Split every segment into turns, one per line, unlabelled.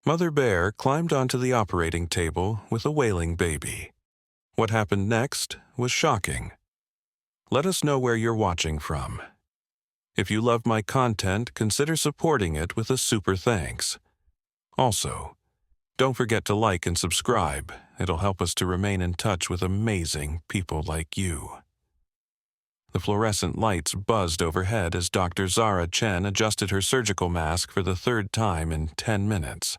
Mother Bear climbed onto the operating table with a wailing baby. What happened next was shocking. Let us know where you're watching from. If you love my content, consider supporting it with a super thanks. Also, don't forget to like and subscribe. It'll help us to remain in touch with amazing people like you. The fluorescent lights buzzed overhead as Dr. Zara Chen adjusted her surgical mask for the third time in 10 minutes.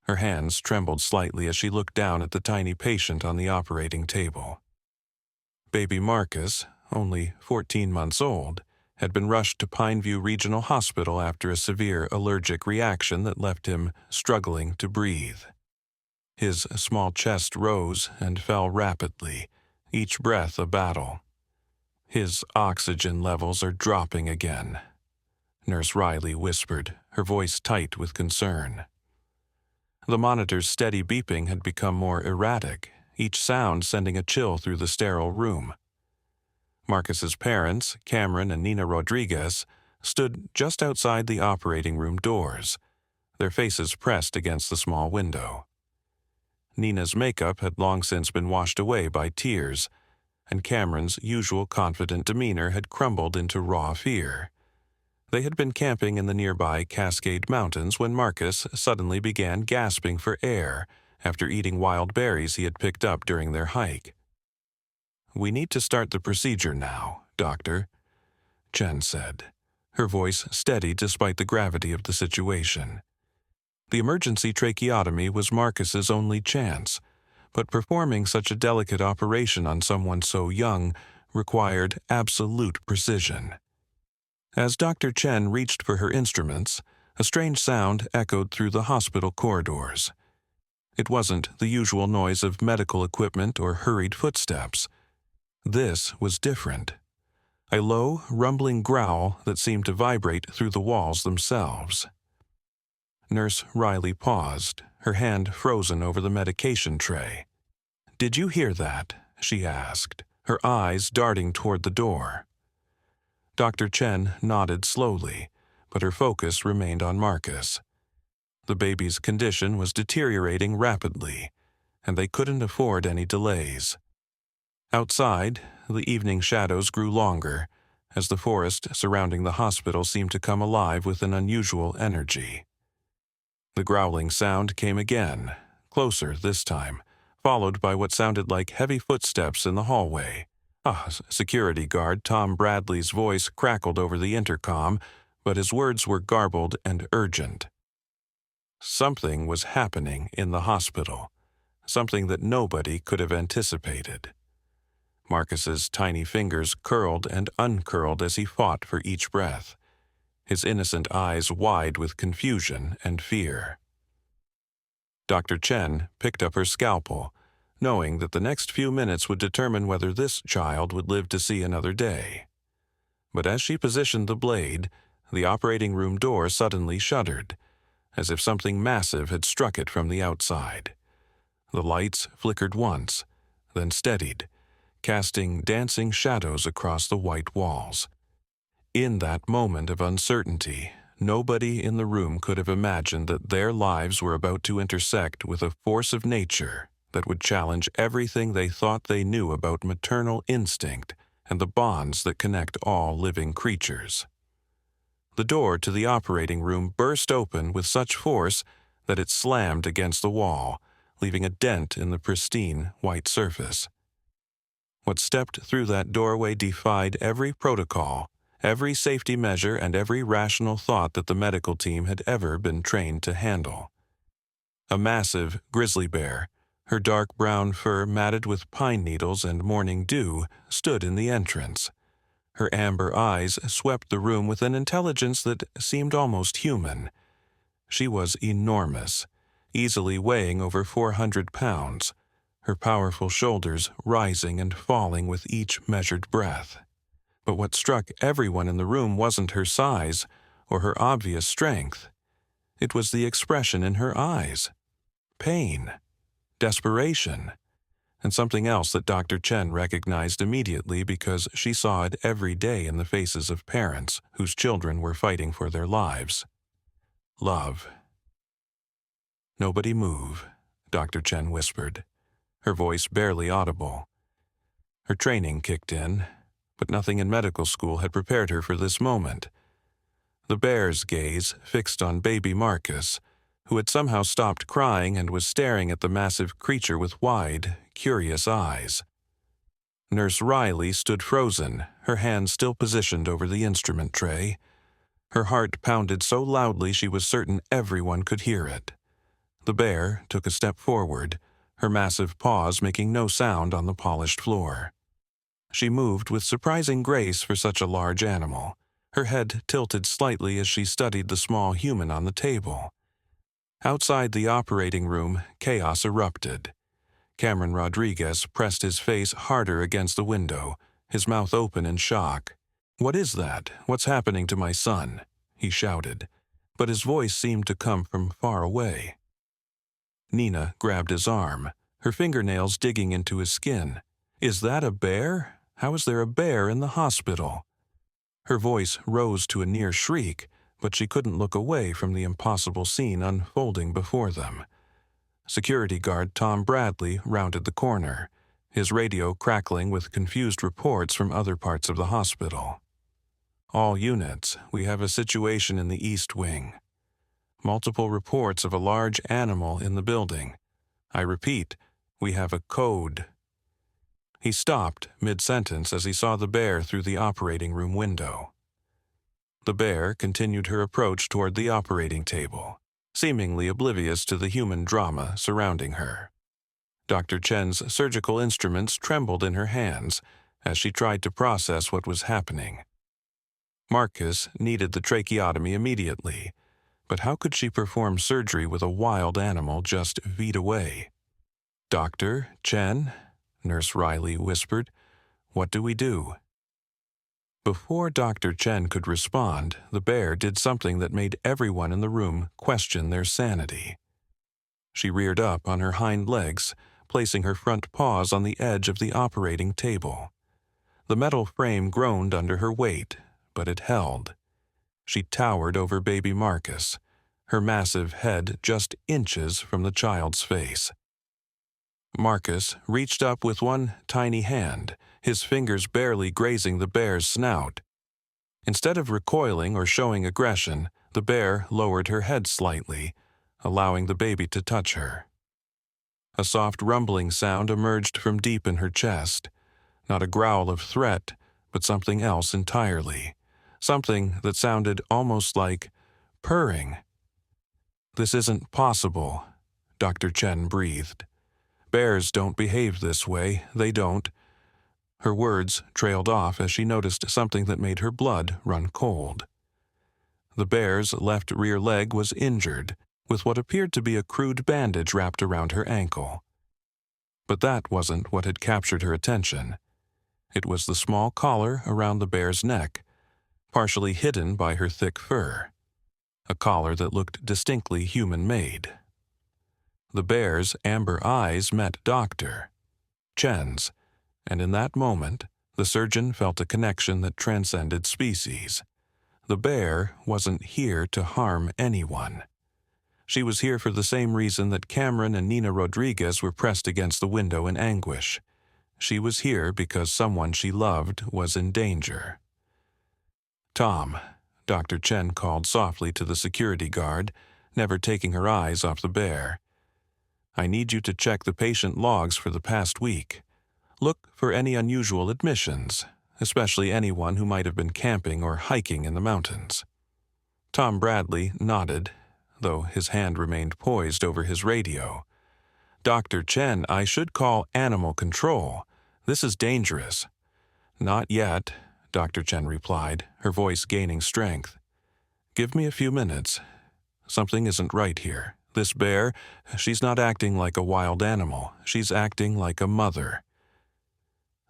Her hands trembled slightly as she looked down at the tiny patient on the operating table. Baby Marcus, only 14 months old, had been rushed to Pineview Regional Hospital after a severe allergic reaction that left him struggling to breathe. His small chest rose and fell rapidly, each breath a battle. His oxygen levels are dropping again, Nurse Riley whispered, her voice tight with concern. The monitor's steady beeping had become more erratic, each sound sending a chill through the sterile room. Marcus's parents, Cameron and Nina Rodriguez, stood just outside the operating room doors, their faces pressed against the small window. Nina's makeup had long since been washed away by tears, and Cameron's usual confident demeanor had crumbled into raw fear. They had been camping in the nearby Cascade Mountains when Marcus suddenly began gasping for air after eating wild berries he had picked up during their hike. "We need to start the procedure now, Doctor," Chen said, her voice steady despite the gravity of the situation. The emergency tracheotomy was Marcus's only chance, but performing such a delicate operation on someone so young required absolute precision. As Dr. Chen reached for her instruments, a strange sound echoed through the hospital corridors. It wasn't the usual noise of medical equipment or hurried footsteps. This was different. A low, rumbling growl that seemed to vibrate through the walls themselves. Nurse Riley paused, her hand frozen over the medication tray. "Did you hear that?" she asked, her eyes darting toward the door. Dr. Chen nodded slowly, but her focus remained on Marcus. The baby's condition was deteriorating rapidly, and they couldn't afford any delays. Outside, the evening shadows grew longer, as the forest surrounding the hospital seemed to come alive with an unusual energy. The growling sound came again, closer this time, followed by what sounded like heavy footsteps in the hallway. Security guard Tom Bradley's voice crackled over the intercom, but his words were garbled and urgent. Something was happening in the hospital, something that nobody could have anticipated. Marcus's tiny fingers curled and uncurled as he fought for each breath, his innocent eyes wide with confusion and fear. Dr. Chen picked up her scalpel, knowing that the next few minutes would determine whether this child would live to see another day. But as she positioned the blade, the operating room door suddenly shuddered, as if something massive had struck it from the outside. The lights flickered once, then steadied, casting dancing shadows across the white walls. In that moment of uncertainty, nobody in the room could have imagined that their lives were about to intersect with a force of nature that would challenge everything they thought they knew about maternal instinct and the bonds that connect all living creatures. The door to the operating room burst open with such force that it slammed against the wall, leaving a dent in the pristine white surface. What stepped through that doorway defied every protocol, every safety measure, and every rational thought that the medical team had ever been trained to handle. A massive grizzly bear, her dark brown fur matted with pine needles and morning dew, stood in the entrance. Her amber eyes swept the room with an intelligence that seemed almost human. She was enormous, easily weighing over 400 pounds, her powerful shoulders rising and falling with each measured breath. But what struck everyone in the room wasn't her size or her obvious strength. It was the expression in her eyes. Pain, desperation, and something else that Dr. Chen recognized immediately because she saw it every day in the faces of parents whose children were fighting for their lives. Love. Nobody move, Dr. Chen whispered, her voice barely audible. Her training kicked in, but nothing in medical school had prepared her for this moment. The bear's gaze fixed on baby Marcus, who had somehow stopped crying and was staring at the massive creature with wide, curious eyes. Nurse Riley stood frozen, her hand still positioned over the instrument tray. Her heart pounded so loudly she was certain everyone could hear it. The bear took a step forward, her massive paws making no sound on the polished floor. She moved with surprising grace for such a large animal, her head tilted slightly as she studied the small human on the table. Outside the operating room, chaos erupted. Cameron Rodriguez pressed his face harder against the window, his mouth open in shock. "What is that? What's happening to my son?" he shouted, but his voice seemed to come from far away. Nina grabbed his arm, her fingernails digging into his skin. "Is that a bear? How is there a bear in the hospital?" Her voice rose to a near shriek, but she couldn't look away from the impossible scene unfolding before them. Security guard Tom Bradley rounded the corner, his radio crackling with confused reports from other parts of the hospital. "All units, we have a situation in the East Wing. Multiple reports of a large animal in the building. I repeat, we have a code." He stopped mid-sentence as he saw the bear through the operating room window. The bear continued her approach toward the operating table, seemingly oblivious to the human drama surrounding her. Dr. Chen's surgical instruments trembled in her hands as she tried to process what was happening. Marcus needed the tracheotomy immediately, but how could she perform surgery with a wild animal just feet away? "Dr. Chen?" Nurse Riley whispered. "What do we do?" Before Dr. Chen could respond, the bear did something that made everyone in the room question their sanity. She reared up on her hind legs, placing her front paws on the edge of the operating table. The metal frame groaned under her weight, but it held. She towered over baby Marcus, her massive head just inches from the child's face. Marcus reached up with one tiny hand, his fingers barely grazing the bear's snout. Instead of recoiling or showing aggression, the bear lowered her head slightly, allowing the baby to touch her. A soft rumbling sound emerged from deep in her chest, not a growl of threat, but something else entirely, something that sounded almost like purring. "This isn't possible," Dr. Chen breathed. "Bears don't behave this way, they don't." Her words trailed off as she noticed something that made her blood run cold. The bear's left rear leg was injured, with what appeared to be a crude bandage wrapped around her ankle. But that wasn't what had captured her attention. It was the small collar around the bear's neck, partially hidden by her thick fur. A collar that looked distinctly human-made. The bear's amber eyes met Dr. Chen's, and in that moment, the surgeon felt a connection that transcended species. The bear wasn't here to harm anyone. She was here for the same reason that Cameron and Nina Rodriguez were pressed against the window in anguish. She was here because someone she loved was in danger. "Tom," Dr. Chen called softly to the security guard, never taking her eyes off the bear. "I need you to check the patient logs for the past week. Look for any unusual admissions, especially anyone who might have been camping or hiking in the mountains." Tom Bradley nodded, though his hand remained poised over his radio. "Dr. Chen, I should call animal control. This is dangerous." "Not yet," Dr. Chen replied, her voice gaining strength. "Give me a few minutes. Something isn't right here. This bear, she's not acting like a wild animal. She's acting like a mother."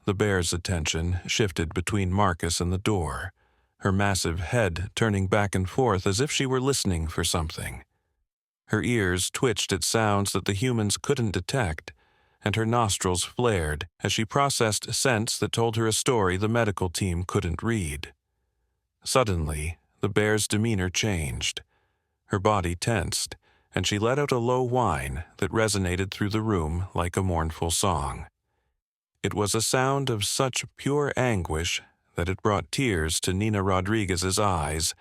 The bear's attention shifted between Marcus and the door, her massive head turning back and forth as if she were listening for something. Her ears twitched at sounds that the humans couldn't detect, and her nostrils flared as she processed scents that told her a story the medical team couldn't read. Suddenly, the bear's demeanor changed. Her body tensed, and she let out a low whine that resonated through the room like a mournful song. It was a sound of such pure anguish that it brought tears to Nina Rodriguez's eyes,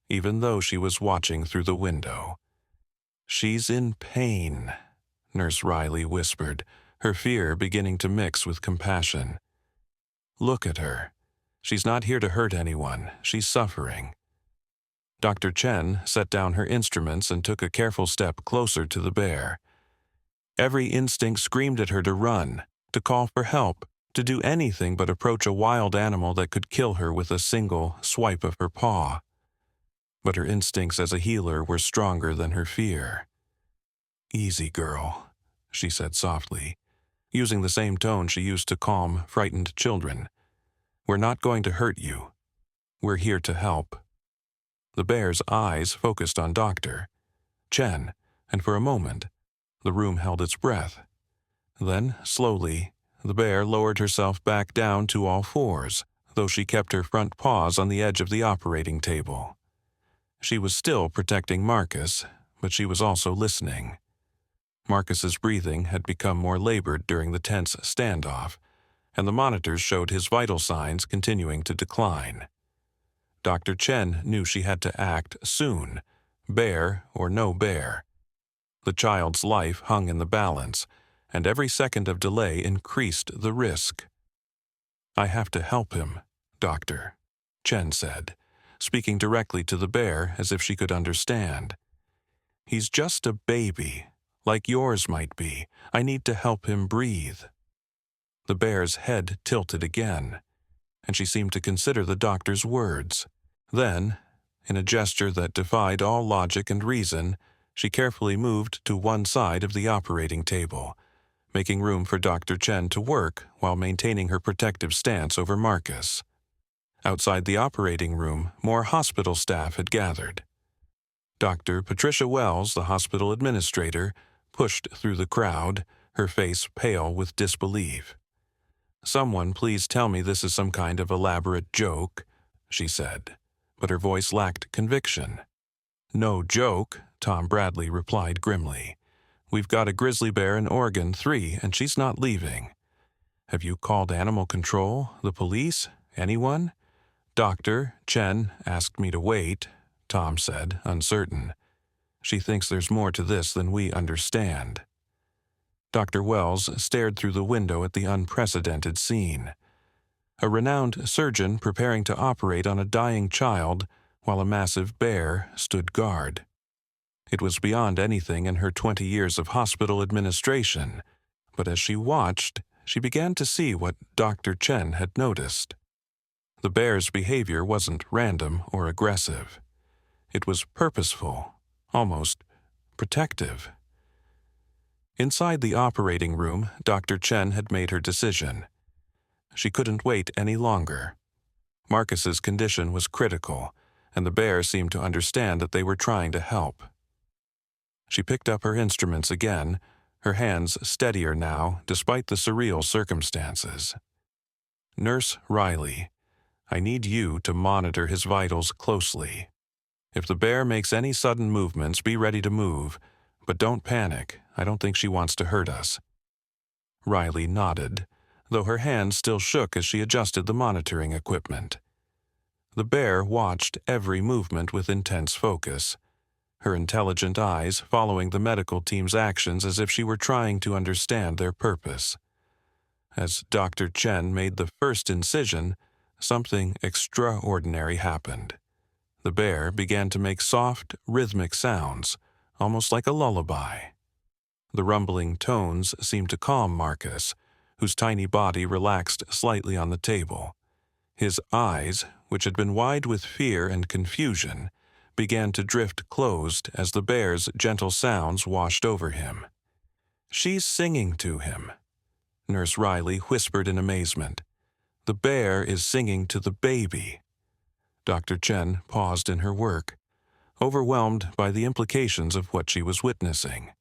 even though she was watching through the window. "She's in pain," Nurse Riley whispered, her fear beginning to mix with compassion. "Look at her. She's not here to hurt anyone. She's suffering." Dr. Chen set down her instruments and took a careful step closer to the bear. Every instinct screamed at her to run, to call for help, to do anything but approach a wild animal that could kill her with a single swipe of her paw. But her instincts as a healer were stronger than her fear. "Easy, girl," she said softly, using the same tone she used to calm frightened children. "We're not going to hurt you. We're here to help." The bear's eyes focused on Dr. Chen, and for a moment, the room held its breath. Then, slowly, the bear lowered herself back down to all fours, though she kept her front paws on the edge of the operating table. She was still protecting Marcus, but she was also listening. Marcus's breathing had become more labored during the tense standoff, and the monitors showed his vital signs continuing to decline. Dr. Chen knew she had to act soon, bear or no bear. The child's life hung in the balance, and every second of delay increased the risk. "I have to help him, Doctor," Chen said, speaking directly to the bear as if she could understand. "He's just a baby, like yours might be. I need to help him breathe." The bear's head tilted again, and she seemed to consider the doctor's words. Then, in a gesture that defied all logic and reason, she carefully moved to one side of the operating table, making room for Dr. Chen to work while maintaining her protective stance over Marcus. Outside the operating room, more hospital staff had gathered. Dr. Patricia Wells, the hospital administrator, pushed through the crowd, her face pale with disbelief. "Someone please tell me this is some kind of elaborate joke," she said, but her voice lacked conviction. "No joke," Tom Bradley replied grimly. "We've got a grizzly bear in Oregon 3, and she's not leaving. Have you called animal control, the police, anyone?" "Dr. Chen asked me to wait," Tom said, uncertain. "She thinks there's more to this than we understand." Dr. Wells stared through the window at the unprecedented scene. A renowned surgeon preparing to operate on a dying child while a massive bear stood guard. It was beyond anything in her 20 years of hospital administration, but as she watched, she began to see what Dr. Chen had noticed. The bear's behavior wasn't random or aggressive. It was purposeful, almost protective. Inside the operating room, Dr. Chen had made her decision. She couldn't wait any longer. Marcus's condition was critical, and the bear seemed to understand that they were trying to help. She picked up her instruments again, her hands steadier now despite the surreal circumstances. "Nurse Riley, I need you to monitor his vitals closely. If the bear makes any sudden movements, be ready to move, but don't panic. I don't think she wants to hurt us." Riley nodded, though her hands still shook as she adjusted the monitoring equipment. The bear watched every movement with intense focus, her intelligent eyes following the medical team's actions as if she were trying to understand their purpose. As Dr. Chen made the first incision, something extraordinary happened. The bear began to make soft, rhythmic sounds, almost like a lullaby. The rumbling tones seemed to calm Marcus, whose tiny body relaxed slightly on the table. His eyes, which had been wide with fear and confusion, began to drift closed as the bear's gentle sounds washed over him. "She's singing to him," Nurse Riley whispered in amazement. "The bear is singing to the baby." Dr. Chen paused in her work, overwhelmed by the implications of what she was witnessing.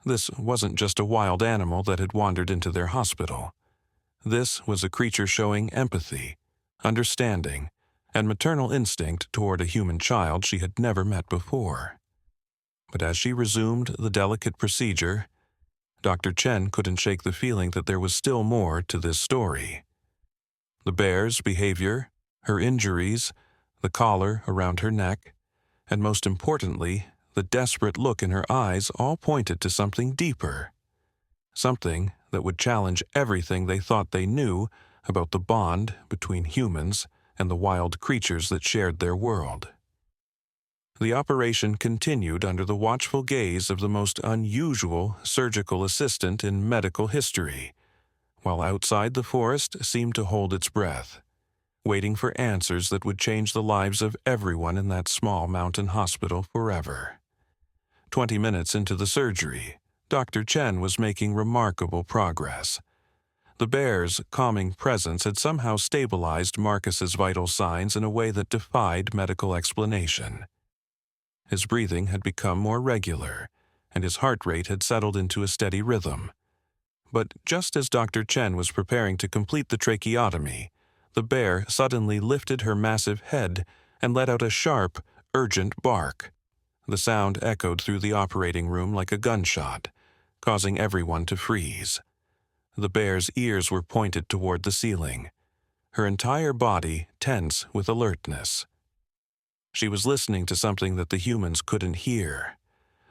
This wasn't just a wild animal that had wandered into their hospital. This was a creature showing empathy, understanding, and maternal instinct toward a human child she had never met before. But as she resumed the delicate procedure, Dr. Chen couldn't shake the feeling that there was still more to this story. The bear's behavior, her injuries, the collar around her neck, and most importantly, the desperate look in her eyes all pointed to something deeper. Something that would challenge everything they thought they knew about the bond between humans and the wild creatures that shared their world. The operation continued under the watchful gaze of the most unusual surgical assistant in medical history, while outside the forest seemed to hold its breath, waiting for answers that would change the lives of everyone in that small mountain hospital forever. 20 minutes into the surgery, Dr. Chen was making remarkable progress. The bear's calming presence had somehow stabilized Marcus's vital signs in a way that defied medical explanation. His breathing had become more regular, and his heart rate had settled into a steady rhythm. But just as Dr. Chen was preparing to complete the tracheotomy, the bear suddenly lifted her massive head and let out a sharp, urgent bark. The sound echoed through the operating room like a gunshot, causing everyone to freeze. The bear's ears were pointed toward the ceiling, her entire body tense with alertness. She was listening to something that the humans couldn't hear,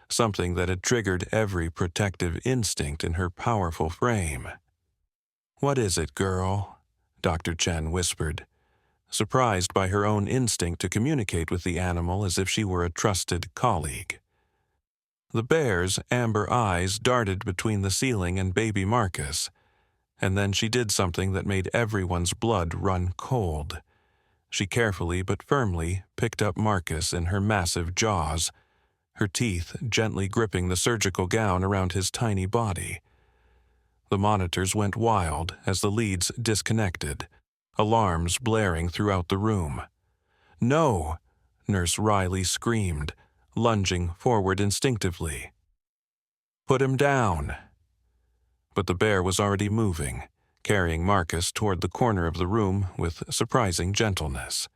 something that had triggered every protective instinct in her powerful frame. "What is it, girl?" Dr. Chen whispered, surprised by her own instinct to communicate with the animal as if she were a trusted colleague. The bear's amber eyes darted between the ceiling and baby Marcus, and then she did something that made everyone's blood run cold. She carefully but firmly picked up Marcus in her massive jaws, her teeth gently gripping the surgical gown around his tiny body. The monitors went wild as the leads disconnected, alarms blaring throughout the room. "No!" Nurse Riley screamed, lunging forward instinctively. "Put him down!" But the bear was already moving, carrying Marcus toward the corner of the room with surprising gentleness.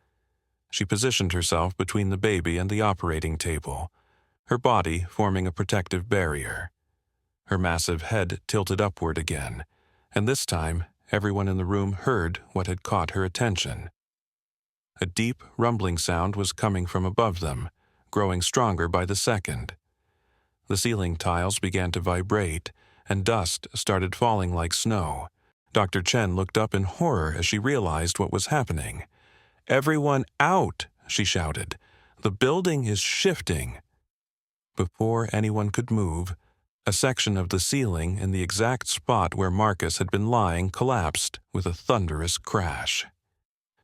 She positioned herself between the baby and the operating table, her body forming a protective barrier. Her massive head tilted upward again, and this time everyone in the room heard what had caught her attention. A deep, rumbling sound was coming from above them, growing stronger by the second. The ceiling tiles began to vibrate, and dust started falling like snow. Dr. Chen looked up in horror as she realized what was happening. "Everyone out!" she shouted. "The building is shifting." Before anyone could move, a section of the ceiling in the exact spot where Marcus had been lying collapsed with a thunderous crash.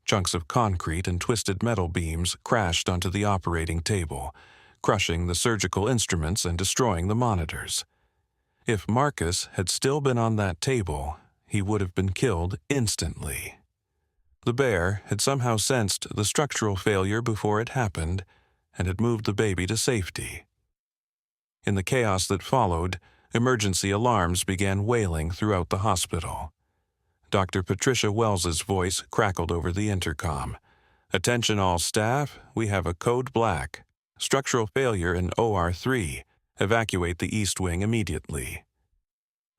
Chunks of concrete and twisted metal beams crashed onto the operating table, crushing the surgical instruments and destroying the monitors. If Marcus had still been on that table, he would have been killed instantly. The bear had somehow sensed the structural failure before it happened and had moved the baby to safety. In the chaos that followed, emergency alarms began wailing throughout the hospital. Dr. Patricia Wells's voice crackled over the intercom. "Attention all staff, we have a code black. Structural failure in OR3. Evacuate the East Wing immediately."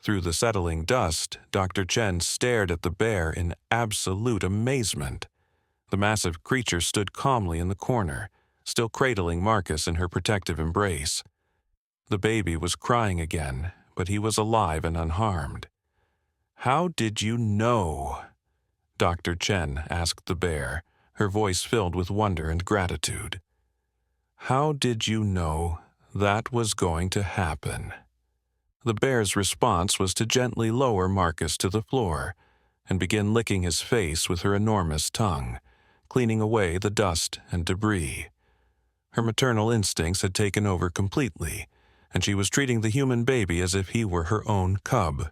Through the settling dust, Dr. Chen stared at the bear in absolute amazement. The massive creature stood calmly in the corner, still cradling Marcus in her protective embrace. The baby was crying again, but he was alive and unharmed. "How did you know?" Dr. Chen asked the bear, her voice filled with wonder and gratitude. "How did you know that was going to happen?" The bear's response was to gently lower Marcus to the floor and begin licking his face with her enormous tongue, cleaning away the dust and debris. Her maternal instincts had taken over completely, and she was treating the human baby as if he were her own cub.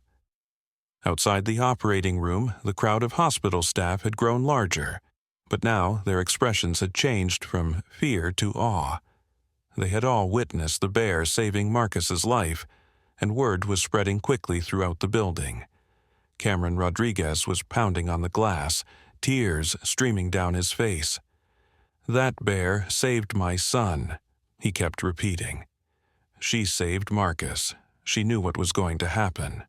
Outside the operating room, the crowd of hospital staff had grown larger, but now their expressions had changed from fear to awe. They had all witnessed the bear saving Marcus's life, and word was spreading quickly throughout the building. Cameron Rodriguez was pounding on the glass, tears streaming down his face. "That bear saved my son," he kept repeating. she saved Marcus. She knew what was going to happen.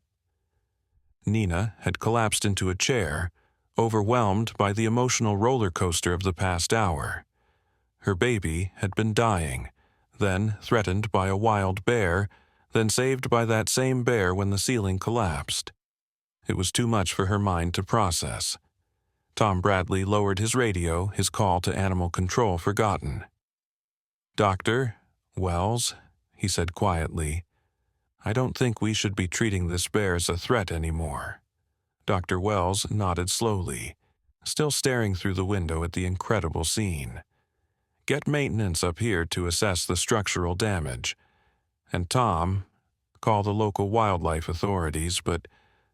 Nina had collapsed into a chair, overwhelmed by the emotional roller coaster of the past hour. Her baby had been dying, then threatened by a wild bear, then saved by that same bear when the ceiling collapsed. It was too much for her mind to process. Tom Bradley lowered his radio, his call to animal control forgotten. "Doctor, Wells," he said quietly, "I don't think we should be treating this bear as a threat anymore." Dr. Wells nodded slowly, still staring through the window at the incredible scene. "Get maintenance up here to assess the structural damage. And Tom, call the local wildlife authorities, but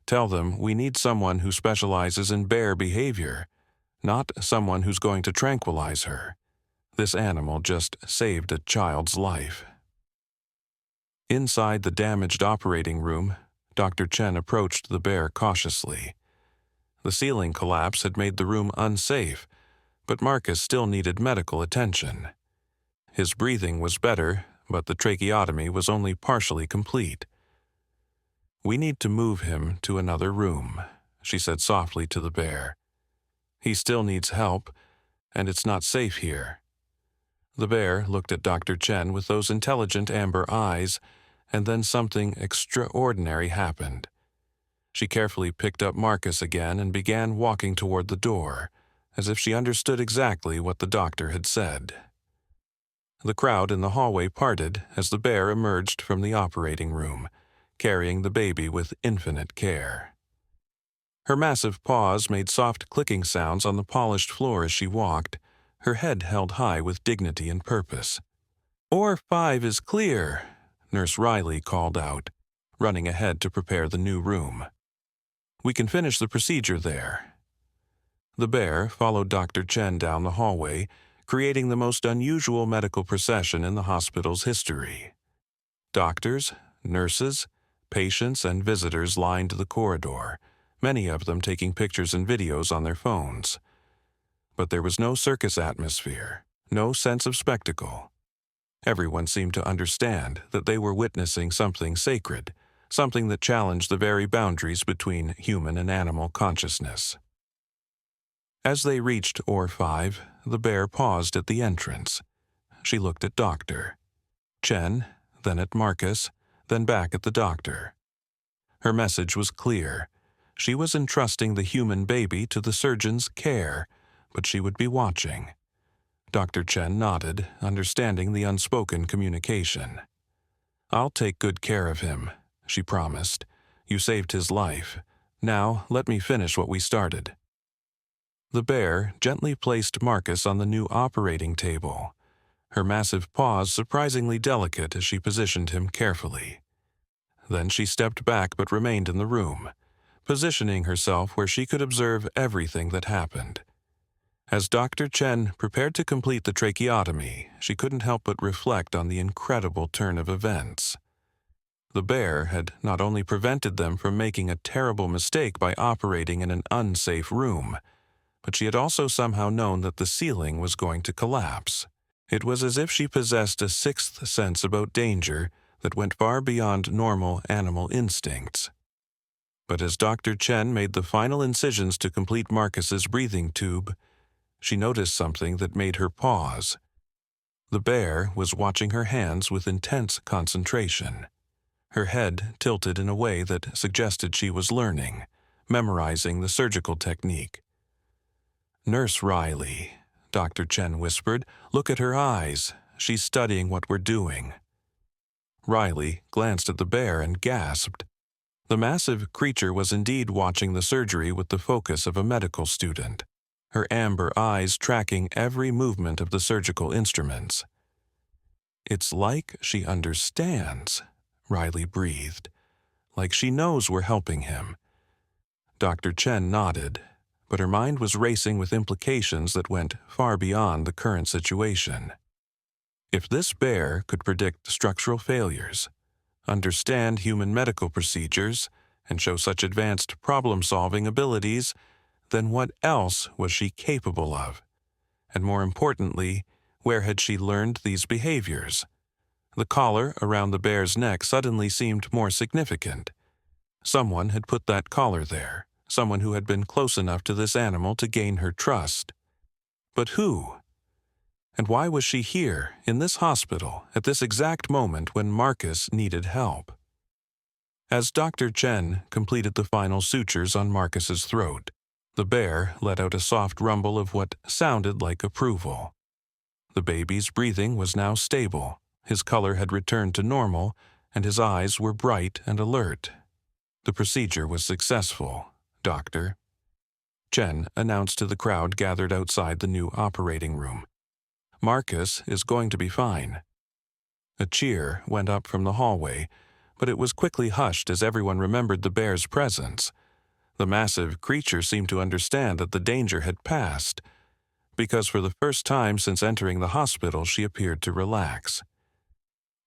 tell them we need someone who specializes in bear behavior, not someone who's going to tranquilize her. This animal just saved a child's life." Inside the damaged operating room, Dr. Chen approached the bear cautiously. The ceiling collapse had made the room unsafe, but Marcus still needed medical attention. His breathing was better, but the tracheotomy was only partially complete. "We need to move him to another room," she said softly to the bear. "He still needs help, and it's not safe here." The bear looked at Dr. Chen with those intelligent amber eyes, and then something extraordinary happened. She carefully picked up Marcus again and began walking toward the door, as if she understood exactly what the doctor had said. The crowd in the hallway parted as the bear emerged from the operating room, carrying the baby with infinite care. Her massive paws made soft clicking sounds on the polished floor as she walked, her head held high with dignity and purpose. "OR5 is clear," Nurse Riley called out, running ahead to prepare the new room. "We can finish the procedure there." The bear followed Dr. Chen down the hallway, creating the most unusual medical procession in the hospital's history. Doctors, nurses, patients, and visitors lined the corridor, many of them taking pictures and videos on their phones. But there was no circus atmosphere, no sense of spectacle. Everyone seemed to understand that they were witnessing something sacred, something that challenged the very boundaries between human and animal consciousness. As they reached OR5, the bear paused at the entrance. She looked at Dr. Chen, then at Marcus, then back at the doctor. Her message was clear. She was entrusting the human baby to the surgeon's care, but she would be watching. Dr. Chen nodded, understanding the unspoken communication. "I'll take good care of him," she promised. "You saved his life. Now let me finish what we started." The bear gently placed Marcus on the new operating table, her massive paws surprisingly delicate as she positioned him carefully. Then she stepped back but remained in the room, positioning herself where she could observe everything that happened. As Dr. Chen prepared to complete the tracheotomy, she couldn't help but reflect on the incredible turn of events. The bear had not only prevented them from making a terrible mistake by operating in an unsafe room, but she had also somehow known that the ceiling was going to collapse. It was as if she possessed a sixth sense about danger that went far beyond normal animal instincts. But as Dr. Chen made the final incisions to complete Marcus's breathing tube, she noticed something that made her pause. The bear was watching her hands with intense concentration. Her head tilted in a way that suggested she was learning, memorizing the surgical technique. "Nurse Riley," Dr. Chen whispered, "look at her eyes. She's studying what we're doing." Riley glanced at the bear and gasped. The massive creature was indeed watching the surgery with the focus of a medical student, her amber eyes tracking every movement of the surgical instruments. "It's like she understands," Riley breathed, "like she knows we're helping him." Dr. Chen nodded, but her mind was racing with implications that went far beyond the current situation. If this bear could predict structural failures, understand human medical procedures, and show such advanced problem-solving abilities, then what else was she capable of? And more importantly, where had she learned these behaviors? The collar around the bear's neck suddenly seemed more significant. Someone had put that collar there, someone who had been close enough to this animal to gain her trust. But who? And why was she here, in this hospital, at this exact moment when Marcus needed help? As Dr. Chen completed the final sutures on Marcus's throat, the bear let out a soft rumble of what sounded like approval. The baby's breathing was now stable, his color had returned to normal, and his eyes were bright and alert. The procedure was successful, Doctor, Chen announced to the crowd gathered outside the new operating room. Marcus is going to be fine. A cheer went up from the hallway, but it was quickly hushed as everyone remembered the bear's presence. The massive creature seemed to understand that the danger had passed, because for the first time since entering the hospital she appeared to relax.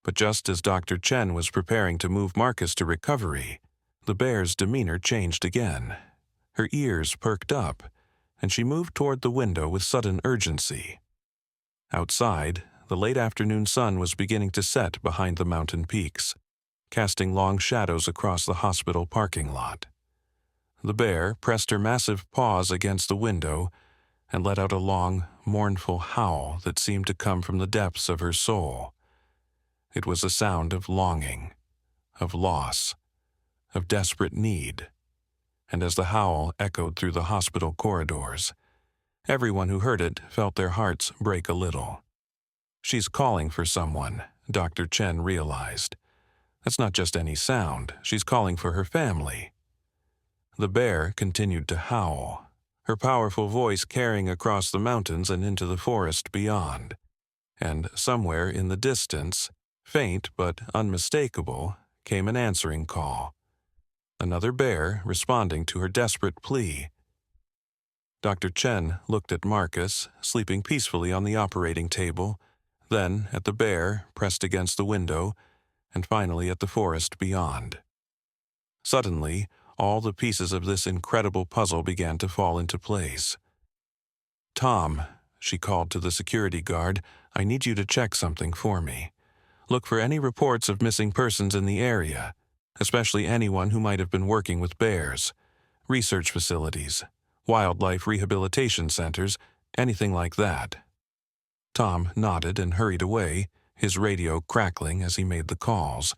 But just as Dr. Chen was preparing to move Marcus to recovery, the bear's demeanor changed again. Her ears perked up, and she moved toward the window with sudden urgency. Outside, the late afternoon sun was beginning to set behind the mountain peaks, casting long shadows across the hospital parking lot. The bear pressed her massive paws against the window and let out a long, mournful howl that seemed to come from the depths of her soul. It was a sound of longing, of loss, of desperate need. And as the howl echoed through the hospital corridors, everyone who heard it felt their hearts break a little. She's calling for someone, Dr. Chen realized. That's not just any sound, she's calling for her family. The bear continued to howl, her powerful voice carrying across the mountains and into the forest beyond. And somewhere in the distance, faint but unmistakable, came an answering call. Another bear responding to her desperate plea. Dr. Chen looked at Marcus, sleeping peacefully on the operating table, then at the bear pressed against the window, and finally at the forest beyond. Suddenly, all the pieces of this incredible puzzle began to fall into place. "Tom," she called to the security guard, "I need you to check something for me. Look for any reports of missing persons in the area, especially anyone who might have been working with bears, research facilities, wildlife rehabilitation centers, anything like that." Tom nodded and hurried away, his radio crackling as he made the calls.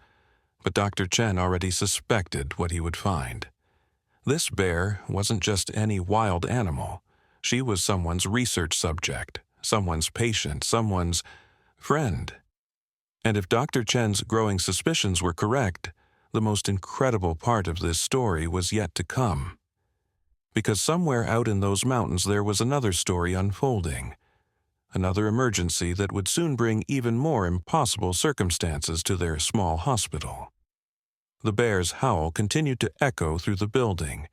But Dr. Chen already suspected what he would find. This bear wasn't just any wild animal. She was someone's research subject, someone's patient, someone's friend. And if Dr. Chen's growing suspicions were correct, the most incredible part of this story was yet to come. Because somewhere out in those mountains there was another story unfolding, another emergency that would soon bring even more impossible circumstances to their small hospital. The bear's howl continued to echo through the building,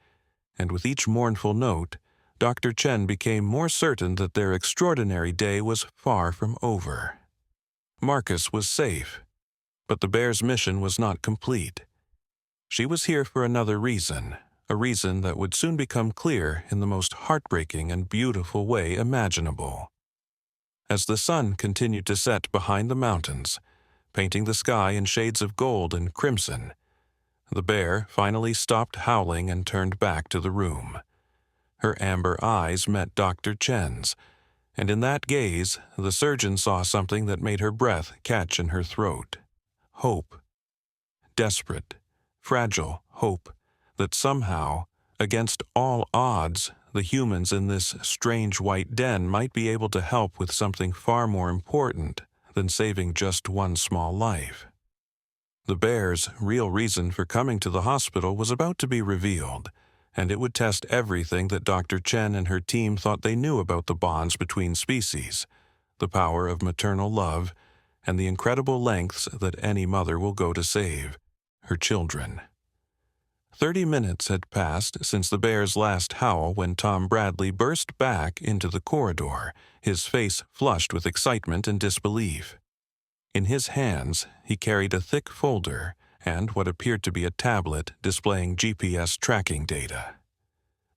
and with each mournful note, Dr. Chen became more certain that their extraordinary day was far from over. Marcus was safe, but the bear's mission was not complete. She was here for another reason, a reason that would soon become clear in the most heartbreaking and beautiful way imaginable. As the sun continued to set behind the mountains, painting the sky in shades of gold and crimson, the bear finally stopped howling and turned back to the room. Her amber eyes met Dr. Chen's, and in that gaze, the surgeon saw something that made her breath catch in her throat. Hope. Desperate, fragile hope that somehow, against all odds, the humans in this strange white den might be able to help with something far more important than saving just one small life. The bear's real reason for coming to the hospital was about to be revealed, and it would test everything that Dr. Chen and her team thought they knew about the bonds between species, the power of maternal love, and the incredible lengths that any mother will go to save her children. 30 minutes had passed since the bear's last howl when Tom Bradley burst back into the corridor, his face flushed with excitement and disbelief. In his hands, he carried a thick folder and what appeared to be a tablet displaying GPS tracking data.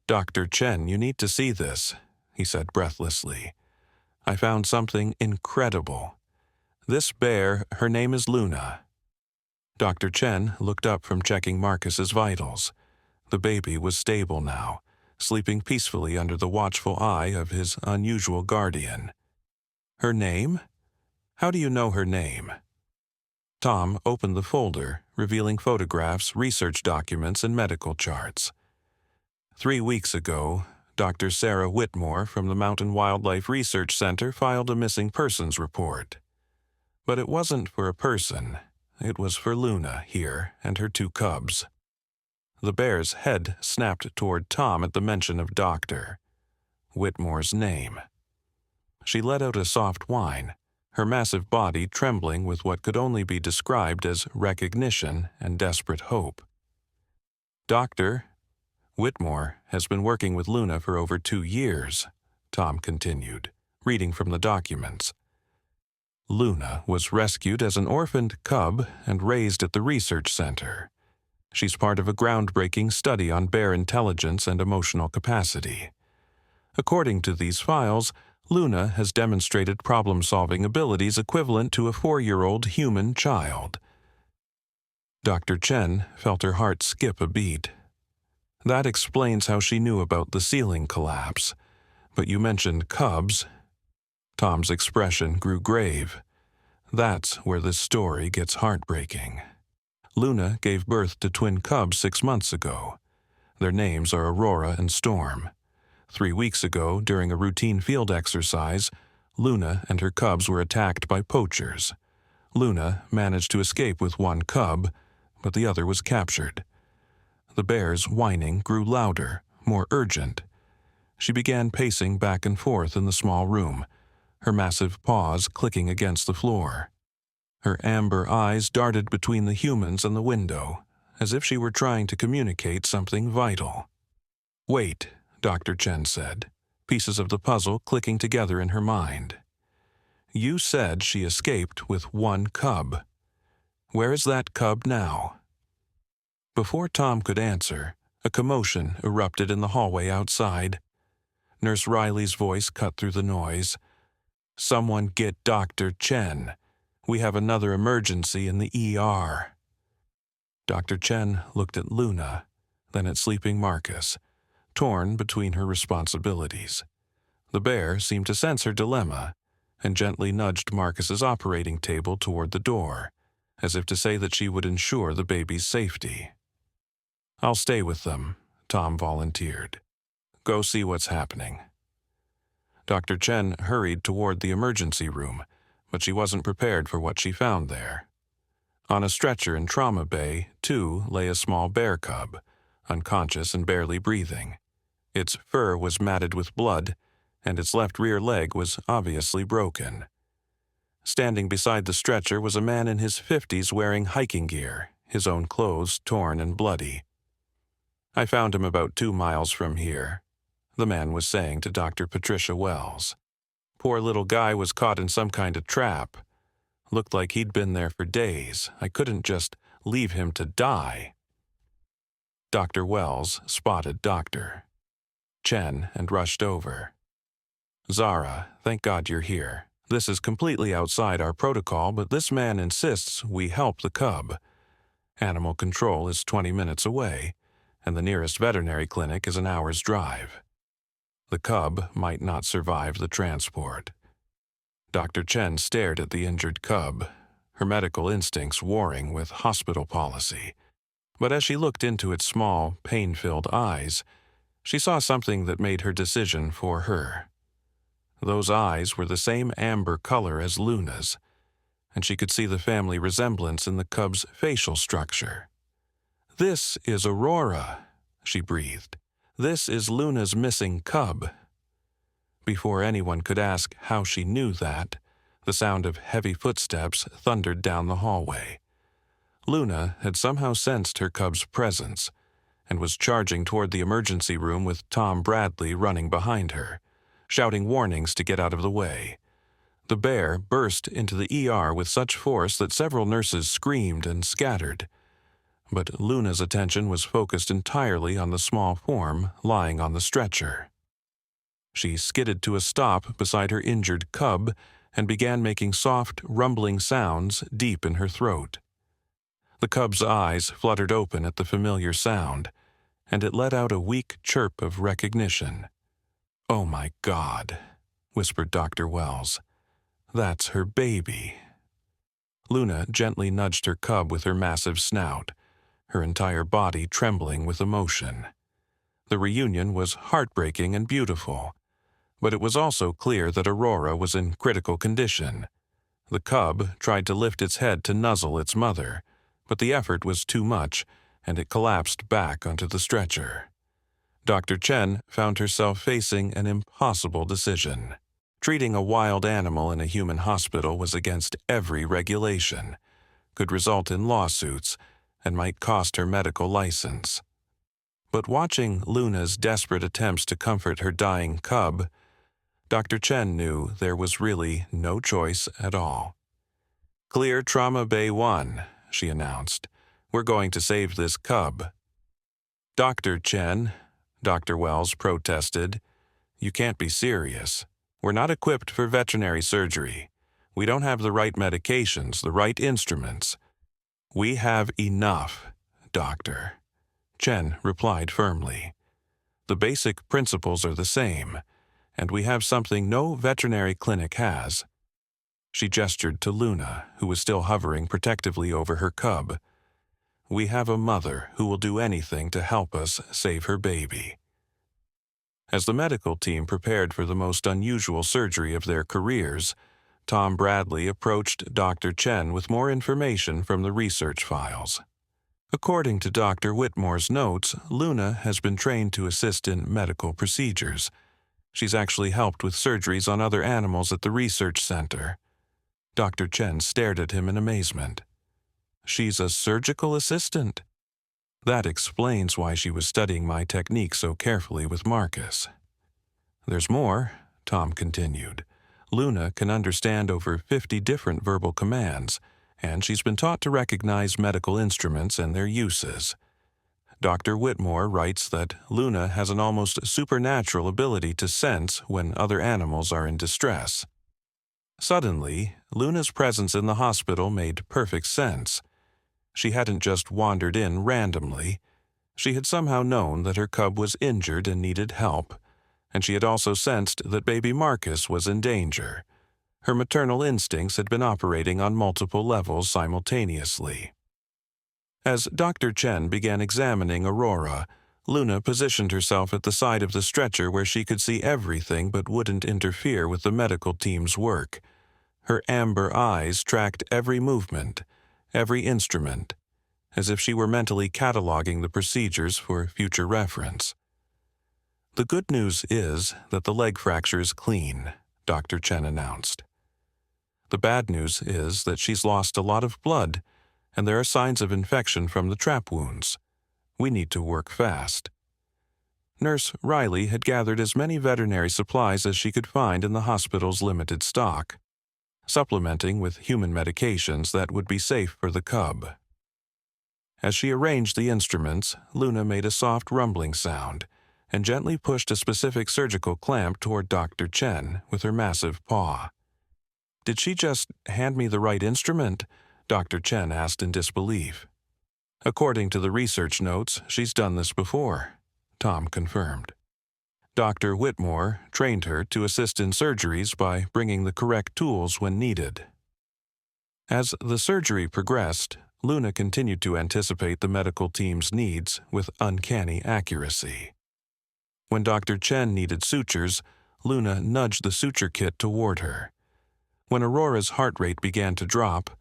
"Dr. Chen, you need to see this," he said breathlessly. "I found something incredible. This bear, her name is Luna." Dr. Chen looked up from checking Marcus's vitals. The baby was stable now, sleeping peacefully under the watchful eye of his unusual guardian. "Her name? How do you know her name?" Tom opened the folder, revealing photographs, research documents, and medical charts. 3 weeks ago, Dr. Sarah Whitmore from the Mountain Wildlife Research Center filed a missing persons report. But it wasn't for a person. It was for Luna here and her 2 cubs. The bear's head snapped toward Tom at the mention of Dr. Whitmore's name. She let out a soft whine, her massive body trembling with what could only be described as recognition and desperate hope. "Dr. Whitmore has been working with Luna for over 2 years, Tom continued, reading from the documents. Luna was rescued as an orphaned cub and raised at the research center. She's part of a groundbreaking study on bear intelligence and emotional capacity. According to these files, Luna has demonstrated problem-solving abilities equivalent to a 4-year-old human child." Dr. Chen felt her heart skip a beat. "That explains how she knew about the ceiling collapse. But you mentioned cubs." Tom's expression grew grave. "That's where this story gets heartbreaking. Luna gave birth to twin cubs 6 months ago. Their names are Aurora and Storm. 3 weeks ago, during a routine field exercise, Luna and her cubs were attacked by poachers. Luna managed to escape with 1 cub, but the other was captured. The bear's whining grew louder, more urgent. She began pacing back and forth in the small room, her massive paws clicking against the floor. Her amber eyes darted between the humans and the window, as if she were trying to communicate something vital. "Wait," Dr. Chen said, pieces of the puzzle clicking together in her mind. "You said she escaped with 1 cub. Where is that cub now?" Before Tom could answer, a commotion erupted in the hallway outside. Nurse Riley's voice cut through the noise. "Someone get Dr. Chen. We have another emergency in the ER." Dr. Chen looked at Luna, then at sleeping Marcus, torn between her responsibilities. The bear seemed to sense her dilemma and gently nudged Marcus's operating table toward the door, as if to say that she would ensure the baby's safety. "I'll stay with them," Tom volunteered. "Go see what's happening." Dr. Chen hurried toward the emergency room, but she wasn't prepared for what she found there. On a stretcher in trauma bay, too, lay a small bear cub, unconscious and barely breathing. Its fur was matted with blood, and its left rear leg was obviously broken. Standing beside the stretcher was a man in his 50s wearing hiking gear, his own clothes torn and bloody. "I found him about 2 miles from here," the man was saying to Dr. Patricia Wells. "Poor little guy was caught in some kind of trap. Looked like he'd been there for days. I couldn't just leave him to die." Dr. Wells spotted Dr. Chen and rushed over. "Zara, thank God you're here. This is completely outside our protocol, but this man insists we help the cub. Animal control is 20 minutes away, and the nearest veterinary clinic is an hour's drive. The cub might not survive the transport." Dr. Chen stared at the injured cub, her medical instincts warring with hospital policy. But as she looked into its small, pain-filled eyes, she saw something that made her decision for her. Those eyes were the same amber color as Luna's, and she could see the family resemblance in the cub's facial structure. "This is Aurora," she breathed. "This is Luna's missing cub." Before anyone could ask how she knew that, the sound of heavy footsteps thundered down the hallway. Luna had somehow sensed her cub's presence and was charging toward the emergency room with Tom Bradley running behind her, shouting warnings to get out of the way. The bear burst into the ER with such force that several nurses screamed and scattered. But Luna's attention was focused entirely on the small form lying on the stretcher. She skidded to a stop beside her injured cub and began making soft, rumbling sounds deep in her throat. The cub's eyes fluttered open at the familiar sound, and it let out a weak chirp of recognition. "Oh my God," whispered Dr. Wells. "That's her baby." Luna gently nudged her cub with her massive snout, her entire body trembling with emotion. The reunion was heartbreaking and beautiful, but it was also clear that Aurora was in critical condition. The cub tried to lift its head to nuzzle its mother, but the effort was too much, and it collapsed back onto the stretcher. Dr. Chen found herself facing an impossible decision. Treating a wild animal in a human hospital was against every regulation, could result in lawsuits, and might cost her medical license. But watching Luna's desperate attempts to comfort her dying cub, Dr. Chen knew there was really no choice at all. "Clear Trauma Bay 1, she announced. "We're going to save this cub." "Dr. Chen," Dr. Wells protested, "you can't be serious. We're not equipped for veterinary surgery. We don't have the right medications, the right instruments." "We have enough, Doctor," Chen replied firmly. "The basic principles are the same, and we have something no veterinary clinic has." She gestured to Luna, who was still hovering protectively over her cub. "We have a mother who will do anything to help us save her baby." As the medical team prepared for the most unusual surgery of their careers, Tom Bradley approached Dr. Chen with more information from the research files. According to Dr. Whitmore's notes, Luna has been trained to assist in medical procedures. She's actually helped with surgeries on other animals at the research center. Dr. Chen stared at him in amazement. "She's a surgical assistant?" "That explains why she was studying my technique so carefully with Marcus." "There's more," Tom continued. "Luna can understand over 50 different verbal commands, and she's been taught to recognize medical instruments and their uses. Dr. Whitmore writes that Luna has an almost supernatural ability to sense when other animals are in distress." Suddenly, Luna's presence in the hospital made perfect sense. She hadn't just wandered in randomly. She had somehow known that her cub was injured and needed help, and she had also sensed that baby Marcus was in danger. Her maternal instincts had been operating on multiple levels simultaneously. As Dr. Chen began examining Aurora, Luna positioned herself at the side of the stretcher where she could see everything but wouldn't interfere with the medical team's work. Her amber eyes tracked every movement, every instrument, as if she were mentally cataloging the procedures for future reference. "The good news is that the leg fracture is clean," Dr. Chen announced. "The bad news is that she's lost a lot of blood, and there are signs of infection from the trap wounds. We need to work fast." Nurse Riley had gathered as many veterinary supplies as she could find in the hospital's limited stock, supplementing with human medications that would be safe for the cub. As she arranged the instruments, Luna made a soft rumbling sound and gently pushed a specific surgical clamp toward Dr. Chen with her massive paw. "Did she just hand me the right instrument?" Dr. Chen asked in disbelief. "According to the research notes, she's done this before," Tom confirmed. Dr. Whitmore trained her to assist in surgeries by bringing the correct tools when needed. As the surgery progressed, Luna continued to anticipate the medical team's needs with uncanny accuracy. When Dr. Chen needed sutures, Luna nudged the suture kit toward her. When Aurora's heart rate began to drop,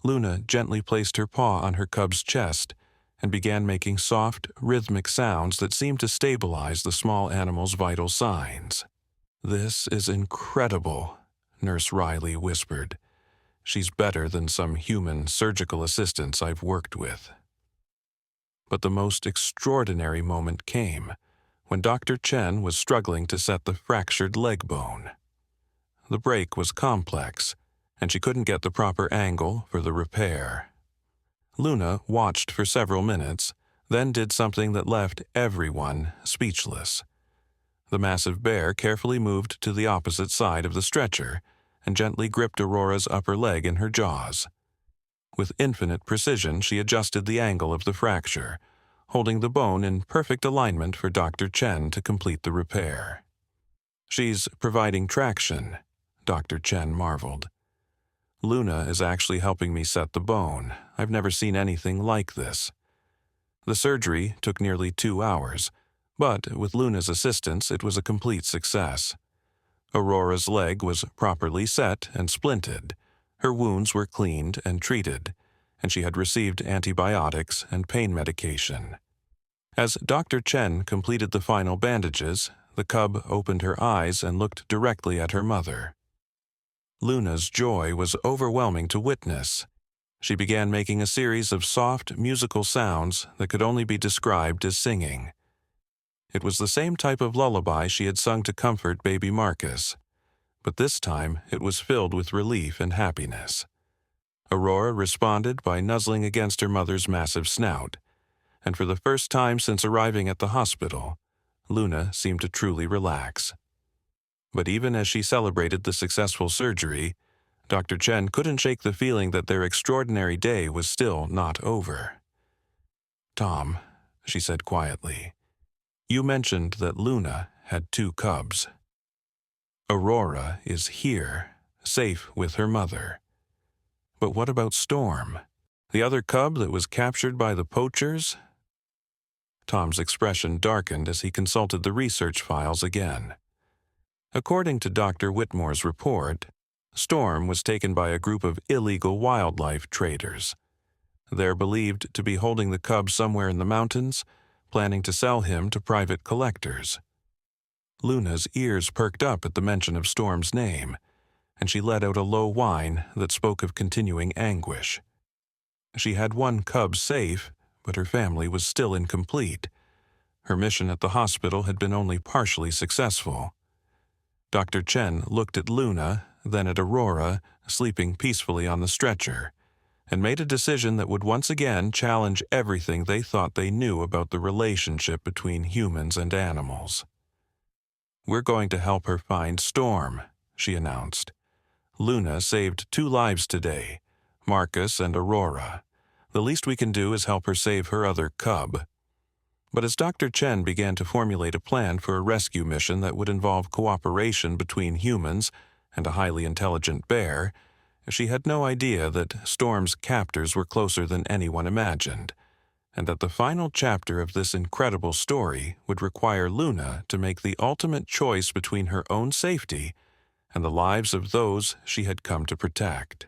Luna gently placed her paw on her cub's chest and began making soft, rhythmic sounds that seemed to stabilize the small animal's vital signs. "This is incredible," Nurse Riley whispered. "She's better than some human surgical assistants I've worked with." But the most extraordinary moment came when Dr. Chen was struggling to set the fractured leg bone. The break was complex, and she couldn't get the proper angle for the repair. Luna watched for several minutes, then did something that left everyone speechless. The massive bear carefully moved to the opposite side of the stretcher and gently gripped Aurora's upper leg in her jaws. With infinite precision, she adjusted the angle of the fracture, holding the bone in perfect alignment for Dr. Chen to complete the repair. "She's providing traction," Dr. Chen marveled. "Luna is actually helping me set the bone. I've never seen anything like this." The surgery took nearly 2 hours, but with Luna's assistance, it was a complete success. Aurora's leg was properly set and splinted, her wounds were cleaned and treated, and she had received antibiotics and pain medication. As Dr. Chen completed the final bandages, the cub opened her eyes and looked directly at her mother. Luna's joy was overwhelming to witness. She began making a series of soft, musical sounds that could only be described as singing. It was the same type of lullaby she had sung to comfort baby Marcus, but this time it was filled with relief and happiness. Aurora responded by nuzzling against her mother's massive snout, and for the first time since arriving at the hospital, Luna seemed to truly relax. But even as she celebrated the successful surgery, Dr. Chen couldn't shake the feeling that their extraordinary day was still not over. "Tom," she said quietly, "you mentioned that Luna had 2 cubs. Aurora is here, safe with her mother. But what about Storm, the other cub that was captured by the poachers?" Tom's expression darkened as he consulted the research files again. According to Dr. Whitmore's report, Storm was taken by a group of illegal wildlife traders. They're believed to be holding the cub somewhere in the mountains, planning to sell him to private collectors. Luna's ears perked up at the mention of Storm's name, and she let out a low whine that spoke of continuing anguish. She had 1 cub safe, but her family was still incomplete. Her mission at the hospital had been only partially successful. Dr. Chen looked at Luna, then at Aurora, sleeping peacefully on the stretcher, and made a decision that would once again challenge everything they thought they knew about the relationship between humans and animals. "We're going to help her find Storm," she announced. "Luna saved 2 lives today, Marcus and Aurora. The least we can do is help her save her other cub." But as Dr. Chen began to formulate a plan for a rescue mission that would involve cooperation between humans and a highly intelligent bear, she had no idea that Storm's captors were closer than anyone imagined, and that the final chapter of this incredible story would require Luna to make the ultimate choice between her own safety and the lives of those she had come to protect.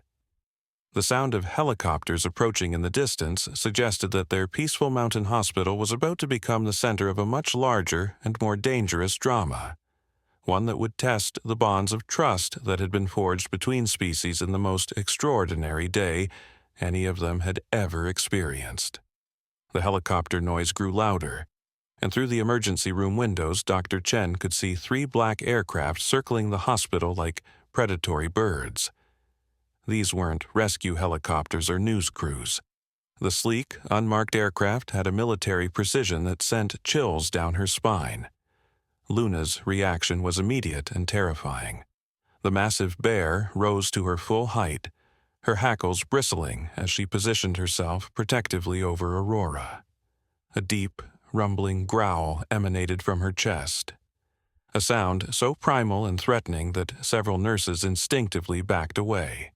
The sound of helicopters approaching in the distance suggested that their peaceful mountain hospital was about to become the center of a much larger and more dangerous drama, one that would test the bonds of trust that had been forged between species in the most extraordinary day any of them had ever experienced. The helicopter noise grew louder, and through the emergency room windows, Dr. Chen could see 3 black aircraft circling the hospital like predatory birds. These weren't rescue helicopters or news crews. The sleek, unmarked aircraft had a military precision that sent chills down her spine. Luna's reaction was immediate and terrifying. The massive bear rose to her full height, her hackles bristling as she positioned herself protectively over Aurora. A deep, rumbling growl emanated from her chest, a sound so primal and threatening that several nurses instinctively backed away.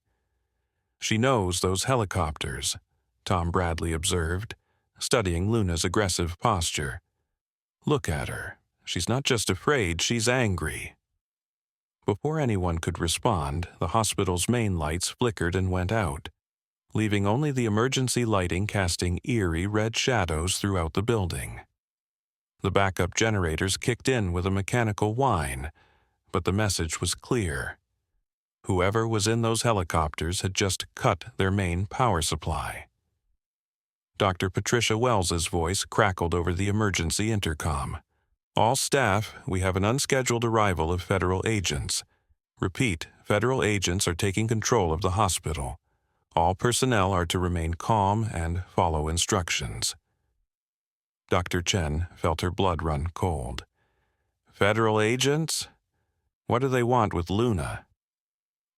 "She knows those helicopters," Tom Bradley observed, studying Luna's aggressive posture. "Look at her. She's not just afraid, she's angry." Before anyone could respond, the hospital's main lights flickered and went out, leaving only the emergency lighting casting eerie red shadows throughout the building. The backup generators kicked in with a mechanical whine, but the message was clear. Whoever was in those helicopters had just cut their main power supply. Dr. Patricia Wells's voice crackled over the emergency intercom. "All staff, we have an unscheduled arrival of federal agents. Repeat, federal agents are taking control of the hospital. All personnel are to remain calm and follow instructions." Dr. Chen felt her blood run cold. "Federal agents? What do they want with Luna?"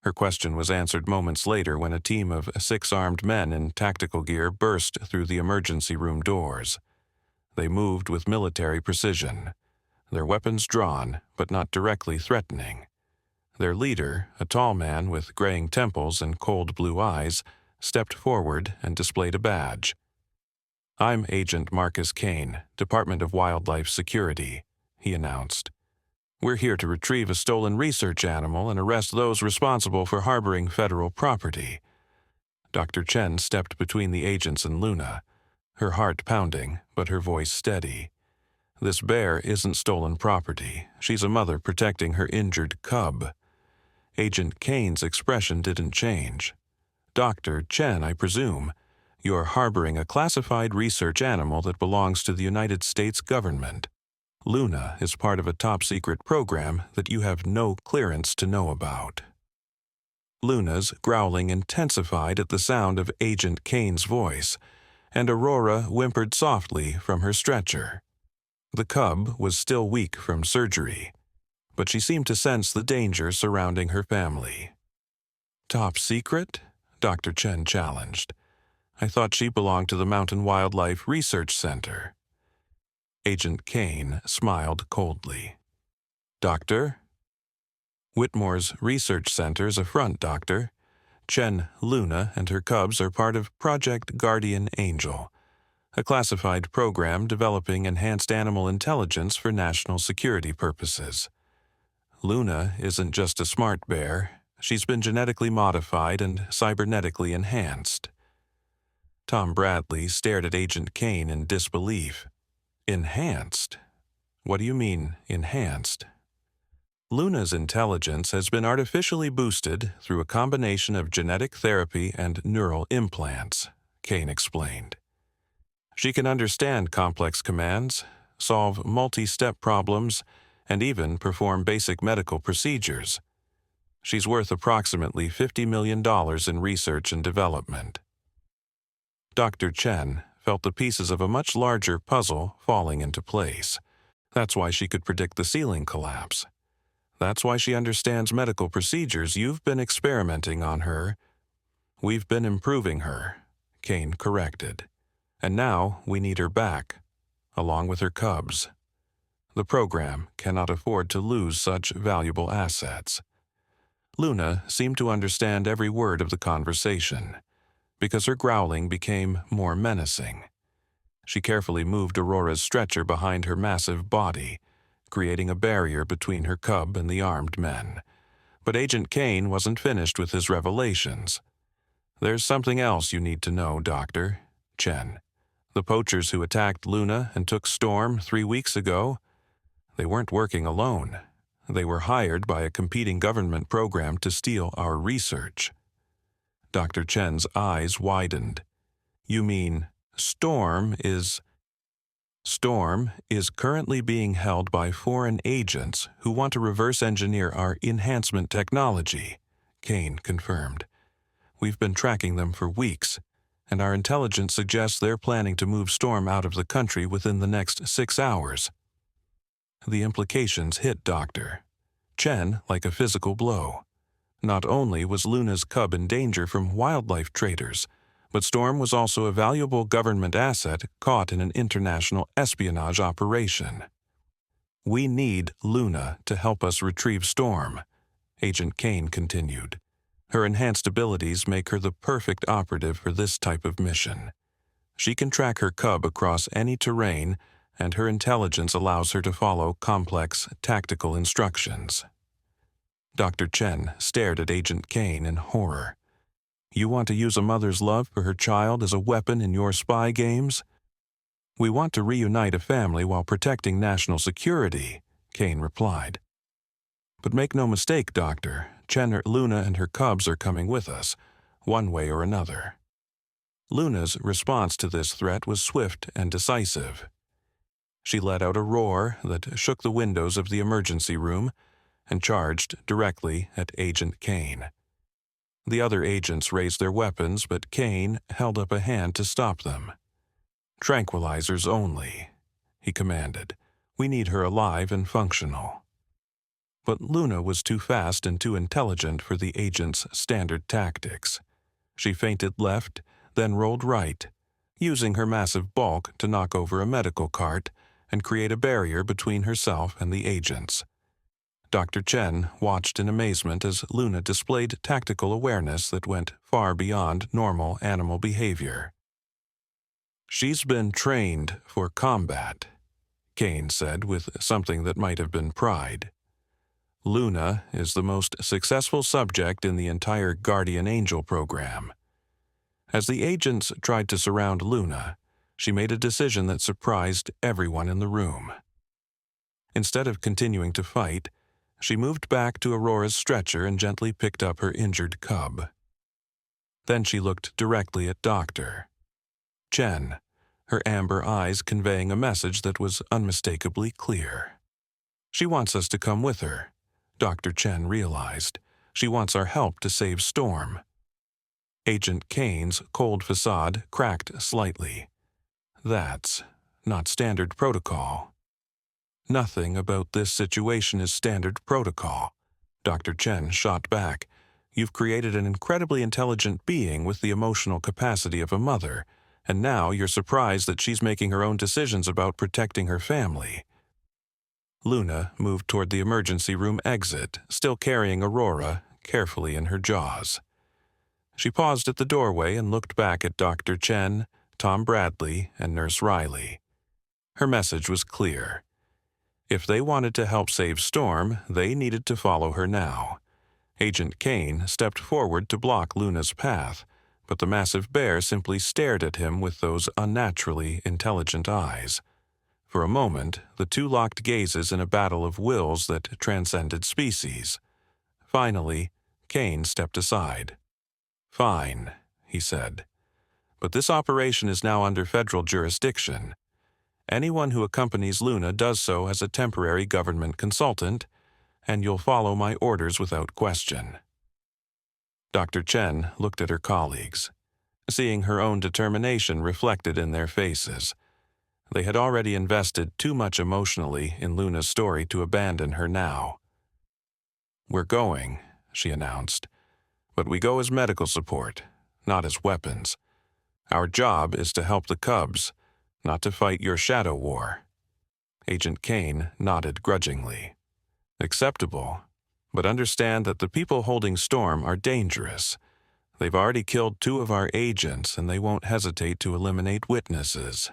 Her question was answered moments later when a team of 6 armed men in tactical gear burst through the emergency room doors. They moved with military precision, their weapons drawn but not directly threatening. Their leader, a tall man with graying temples and cold blue eyes, stepped forward and displayed a badge. "I'm Agent Marcus Kane, Department of Wildlife Security," he announced. "We're here to retrieve a stolen research animal and arrest those responsible for harboring federal property." Dr. Chen stepped between the agents and Luna, her heart pounding, but her voice steady. "This bear isn't stolen property. She's a mother protecting her injured cub." Agent Kane's expression didn't change. "Dr. Chen, I presume, you're harboring a classified research animal that belongs to the United States government. Luna is part of a top-secret program that you have no clearance to know about." Luna's growling intensified at the sound of Agent Kane's voice, and Aurora whimpered softly from her stretcher. The cub was still weak from surgery, but she seemed to sense the danger surrounding her family. "Top secret?" Dr. Chen challenged. "I thought she belonged to the Mountain Wildlife Research Center." Agent Kane smiled coldly. "Doctor?" "Whitmore's Research Center's a front, Doctor. Chen, Luna, and her cubs are part of Project Guardian Angel, a classified program developing enhanced animal intelligence for national security purposes. Luna isn't just a smart bear. She's been genetically modified and cybernetically enhanced." Tom Bradley stared at Agent Kane in disbelief. "Enhanced? What do you mean, enhanced?" "Luna's intelligence has been artificially boosted through a combination of genetic therapy and neural implants," Kane explained. "She can understand complex commands, solve multi-step problems, and even perform basic medical procedures. She's worth approximately $50 million in research and development." Dr. Chen felt the pieces of a much larger puzzle falling into place. That's why she could predict the ceiling collapse. That's why she understands medical procedures. "You've been experimenting on her." "We've been improving her," Kane corrected. "And now we need her back, along with her cubs. The program cannot afford to lose such valuable assets." Luna seemed to understand every word of the conversation, because her growling became more menacing. She carefully moved Aurora's stretcher behind her massive body, creating a barrier between her cub and the armed men. But Agent Kane wasn't finished with his revelations. "There's something else you need to know, Dr. Chen. The poachers who attacked Luna and took Storm 3 weeks ago, they weren't working alone. They were hired by a competing government program to steal our research." Dr. Chen's eyes widened. "You mean Storm is currently being held by foreign agents who want to reverse engineer our enhancement technology," Kane confirmed. "We've been tracking them for weeks, and our intelligence suggests they're planning to move Storm out of the country within the next 6 hours." The implications hit Dr. Chen like a physical blow. Not only was Luna's cub in danger from wildlife traders, but Storm was also a valuable government asset caught in an international espionage operation. "We need Luna to help us retrieve Storm," Agent Kane continued. "Her enhanced abilities make her the perfect operative for this type of mission. She can track her cub across any terrain, and her intelligence allows her to follow complex tactical instructions." Dr. Chen stared at Agent Kane in horror. "You want to use a mother's love for her child as a weapon in your spy games?" "We want to reunite a family while protecting national security," Kane replied. "But make no mistake, Doctor, Luna and her cubs are coming with us, one way or another." Luna's response to this threat was swift and decisive. She let out a roar that shook the windows of the emergency room and charged directly at Agent Kane. The other agents raised their weapons, but Kane held up a hand to stop them. "Tranquilizers only," he commanded. "We need her alive and functional." But Luna was too fast and too intelligent for the agent's standard tactics. She feinted left, then rolled right, using her massive bulk to knock over a medical cart and create a barrier between herself and the agents. Dr. Chen watched in amazement as Luna displayed tactical awareness that went far beyond normal animal behavior. "She's been trained for combat," Kane said with something that might have been pride. "Luna is the most successful subject in the entire Guardian Angel program." As the agents tried to surround Luna, she made a decision that surprised everyone in the room. Instead of continuing to fight, she moved back to Aurora's stretcher and gently picked up her injured cub. Then she looked directly at Dr. Chen, her amber eyes conveying a message that was unmistakably clear. "She wants us to come with her," Dr. Chen realized. "She wants our help to save Storm." Agent Kane's cold facade cracked slightly. "That's not standard protocol." "Nothing about this situation is standard protocol," Dr. Chen shot back. "You've created an incredibly intelligent being with the emotional capacity of a mother, and now you're surprised that she's making her own decisions about protecting her family." Luna moved toward the emergency room exit, still carrying Aurora carefully in her jaws. She paused at the doorway and looked back at Dr. Chen, Tom Bradley, and Nurse Riley. Her message was clear. If they wanted to help save Storm, they needed to follow her now. Agent Kane stepped forward to block Luna's path, but the massive bear simply stared at him with those unnaturally intelligent eyes. For a moment, the two locked gazes in a battle of wills that transcended species. Finally, Kane stepped aside. "Fine," he said. "But this operation is now under federal jurisdiction. Anyone who accompanies Luna does so as a temporary government consultant, and you'll follow my orders without question." Dr. Chen looked at her colleagues, seeing her own determination reflected in their faces. They had already invested too much emotionally in Luna's story to abandon her now. "We're going," she announced, "but we go as medical support, not as weapons. Our job is to help the cubs, not to fight your shadow war." Agent Kane nodded grudgingly. "Acceptable, but understand that the people holding Storm are dangerous. They've already killed 2 of our agents, and they won't hesitate to eliminate witnesses."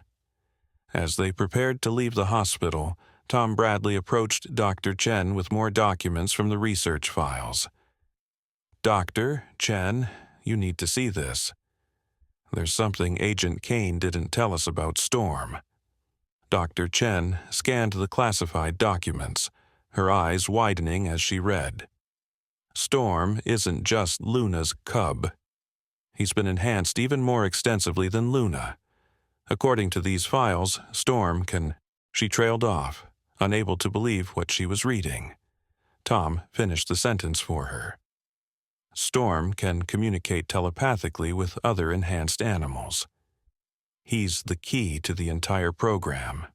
As they prepared to leave the hospital, Tom Bradley approached Dr. Chen with more documents from the research files. "Dr. Chen, you need to see this. There's something Agent Kane didn't tell us about Storm." Dr. Chen scanned the classified documents, her eyes widening as she read. "Storm isn't just Luna's cub. He's been enhanced even more extensively than Luna. According to these files, Storm can—" She trailed off, unable to believe what she was reading. Tom finished the sentence for her. "Storm can communicate telepathically with other enhanced animals. He's the key to the entire program."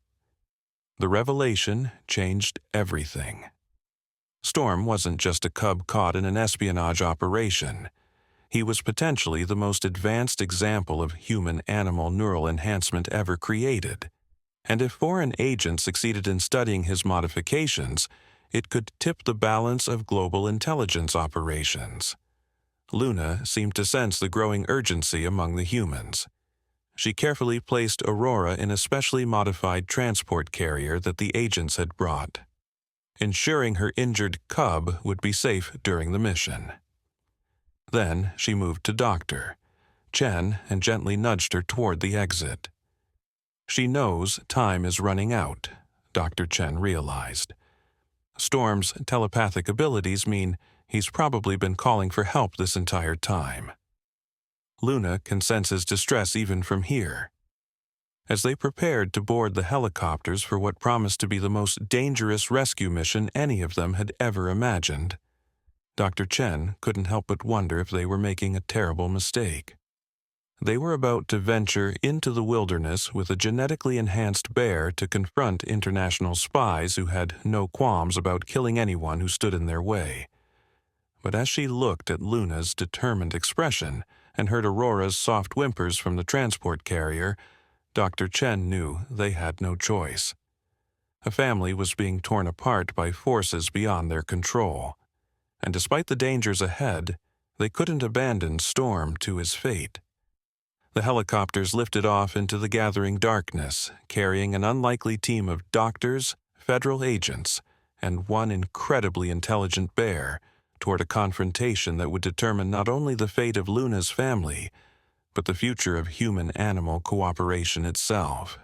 The revelation changed everything. Storm wasn't just a cub caught in an espionage operation. He was potentially the most advanced example of human-animal neural enhancement ever created. And if foreign agents succeeded in studying his modifications, it could tip the balance of global intelligence operations. Luna seemed to sense the growing urgency among the humans. She carefully placed Aurora in a specially modified transport carrier that the agents had brought, ensuring her injured cub would be safe during the mission. Then she moved to Dr. Chen and gently nudged her toward the exit. "She knows time is running out," Dr. Chen realized. "Storm's telepathic abilities mean he's probably been calling for help this entire time. Luna can sense his distress even from here." As they prepared to board the helicopters for what promised to be the most dangerous rescue mission any of them had ever imagined, Dr. Chen couldn't help but wonder if they were making a terrible mistake. They were about to venture into the wilderness with a genetically enhanced bear to confront international spies who had no qualms about killing anyone who stood in their way. But as she looked at Luna's determined expression and heard Aurora's soft whimpers from the transport carrier, Dr. Chen knew they had no choice. A family was being torn apart by forces beyond their control, and despite the dangers ahead, they couldn't abandon Storm to his fate. The helicopters lifted off into the gathering darkness, carrying an unlikely team of doctors, federal agents, and one incredibly intelligent bear toward a confrontation that would determine not only the fate of Luna's family, but the future of human-animal cooperation itself.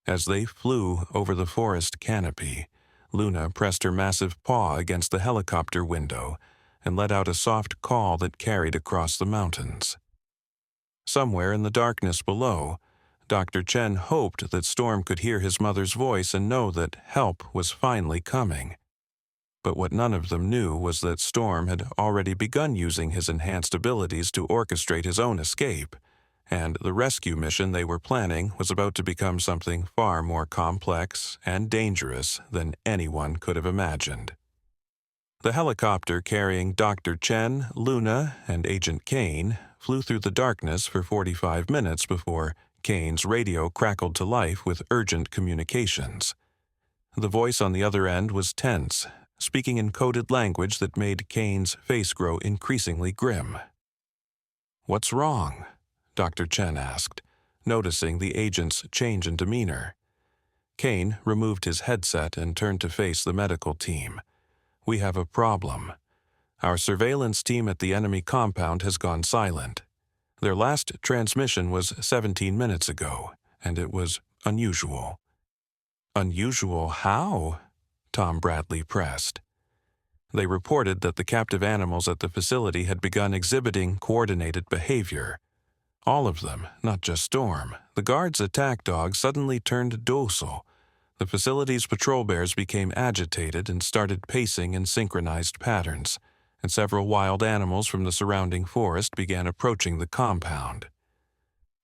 As they flew over the forest canopy, Luna pressed her massive paw against the helicopter window and let out a soft call that carried across the mountains. Somewhere in the darkness below, Dr. Chen hoped that Storm could hear his mother's voice and know that help was finally coming. But what none of them knew was that Storm had already begun using his enhanced abilities to orchestrate his own escape, and the rescue mission they were planning was about to become something far more complex and dangerous than anyone could have imagined. The helicopter carrying Dr. Chen, Luna, and Agent Kane flew through the darkness for 45 minutes before Kane's radio crackled to life with urgent communications. The voice on the other end was tense, speaking in coded language that made Kane's face grow increasingly grim. "What's wrong?" Dr. Chen asked, noticing the agent's change in demeanor. Kane removed his headset and turned to face the medical team. "We have a problem. Our surveillance team at the enemy compound has gone silent. Their last transmission was 17 minutes ago, and it was unusual." "Unusual how?" Tom Bradley pressed. "They reported that the captive animals at the facility had begun exhibiting coordinated behavior. All of them, not just Storm. The guards' attack dogs suddenly turned docile. The facility's patrol bears became agitated and started pacing in synchronized patterns, and several wild animals from the surrounding forest began approaching the compound."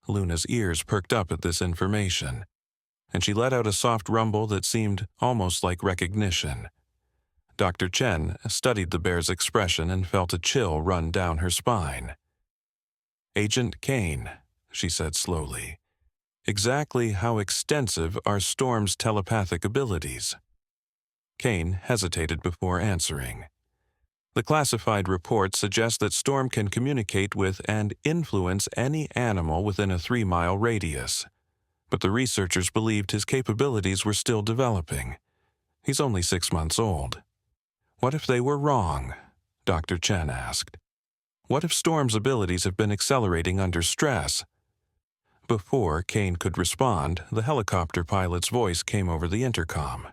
Luna's ears perked up at this information, and she let out a soft rumble that seemed almost like recognition. Dr. Chen studied the bear's expression and felt a chill run down her spine. "Agent Kane," she said slowly, "exactly how extensive are Storm's telepathic abilities?" Kane hesitated before answering. "The classified report suggests that Storm can communicate with and influence any animal within a 3-mile radius. But the researchers believed his capabilities were still developing. He's only 6 months old." "What if they were wrong?" Dr. Chen asked. "What if Storm's abilities have been accelerating under stress?" Before Kane could respond, the helicopter pilot's voice came over the intercom.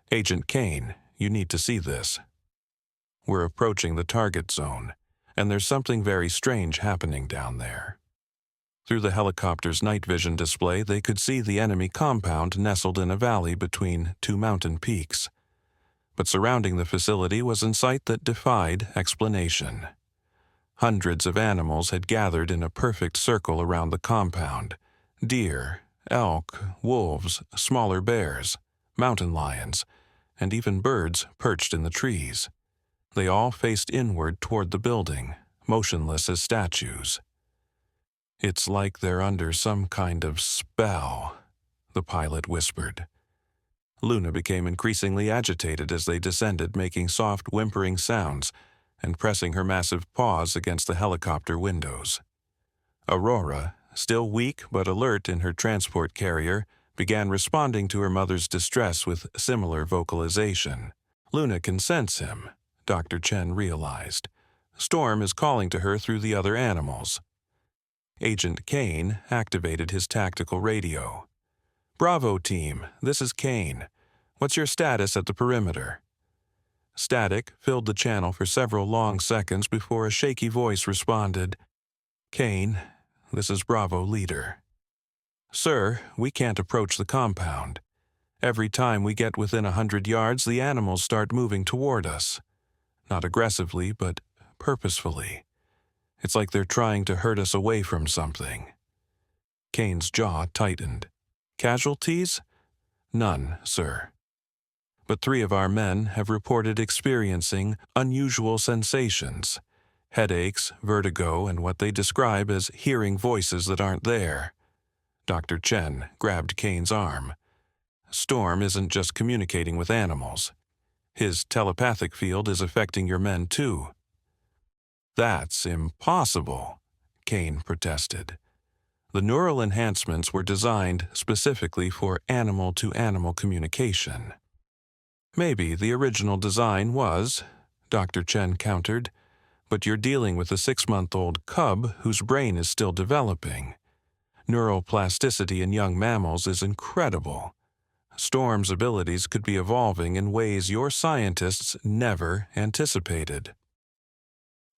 "Agent Kane, you need to see this. We're approaching the target zone, and there's something very strange happening down there." Through the helicopter's night vision display, they could see the enemy compound nestled in a valley between 2 mountain peaks. But surrounding the facility was a sight that defied explanation. Hundreds of animals had gathered in a perfect circle around the compound: deer, elk, wolves, smaller bears, mountain lions, and even birds perched in the trees. They all faced inward toward the building, motionless as statues. "It's like they're under some kind of spell," the pilot whispered. Luna became increasingly agitated as they descended, making soft, whimpering sounds and pressing her massive paws against the helicopter windows. Aurora, still weak but alert in her transport carrier, began responding to her mother's distress with similar vocalization. "Luna can sense him," Dr. Chen realized. "Storm is calling to her through the other animals." Agent Kane activated his tactical radio. "Bravo team, this is Kane. What's your status at the perimeter?" Static filled the channel for several long seconds before a shaky voice responded. "Kane, this is Bravo leader." "Sir, we can't approach the compound. Every time we get within 100 yards, the animals start moving toward us. Not aggressively, but purposefully. It's like they're trying to hurt us away from something." Kane's jaw tightened. "Casualties?" "None, sir. But 3 of our men have reported experiencing unusual sensations, headaches, vertigo, and what they describe as hearing voices that aren't there." Dr. Chen grabbed Kane's arm. "Storm isn't just communicating with animals. His telepathic field is affecting your men too." "That's impossible," Kane protested. "The neural enhancements were designed specifically for animal-to-animal communication." "Maybe the original design was," Dr. Chen countered, "but you're dealing with a 6-month-old cub whose brain is still developing. Neuroplasticity in young mammals is incredible. Storm's abilities could be evolving in ways your scientists never anticipated."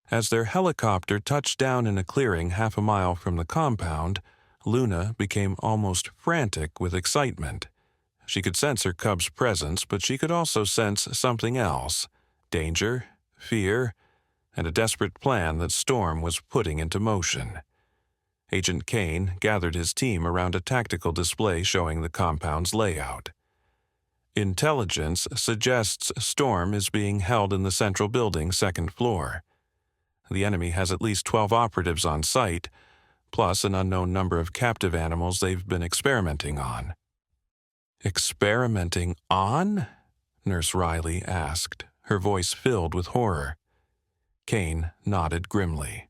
As their helicopter touched down in a clearing half a mile from the compound, Luna became almost frantic with excitement. She could sense her cub's presence, but she could also sense something else: danger, fear, and a desperate plan that Storm was putting into motion. Agent Kane gathered his team around a tactical display showing the compound's layout. "Intelligence suggests Storm is being held in the central building's 2nd floor. The enemy has at least 12 operatives on site, plus an unknown number of captive animals they've been experimenting on." "Experimenting on?" Nurse Riley asked, her voice filled with horror. Kane nodded grimly.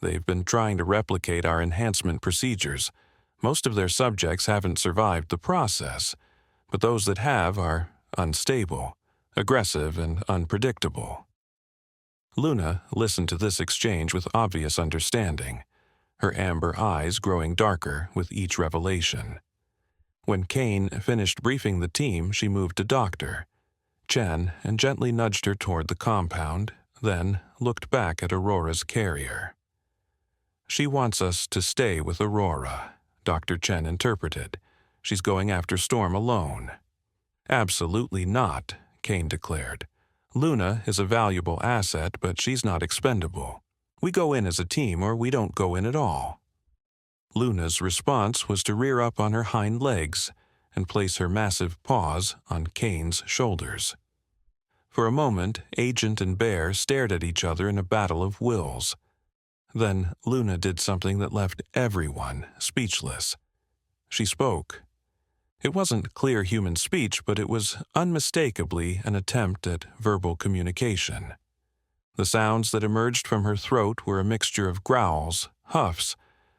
"They've been trying to replicate our enhancement procedures. Most of their subjects haven't survived the process, but those that have are unstable, aggressive, and unpredictable." Luna listened to this exchange with obvious understanding, her amber eyes growing darker with each revelation. When Kane finished briefing the team, she moved to Dr. Chen and gently nudged her toward the compound, then looked back at Aurora's carrier. "She wants us to stay with Aurora," Dr. Chen interpreted. "She's going after Storm alone." "Absolutely not," Kane declared. "Luna is a valuable asset, but she's not expendable. We go in as a team or we don't go in at all." Luna's response was to rear up on her hind legs and place her massive paws on Kane's shoulders. For a moment, Agent and Bear stared at each other in a battle of wills. Then Luna did something that left everyone speechless. She spoke. It wasn't clear human speech, but it was unmistakably an attempt at verbal communication. The sounds that emerged from her throat were a mixture of growls, huffs,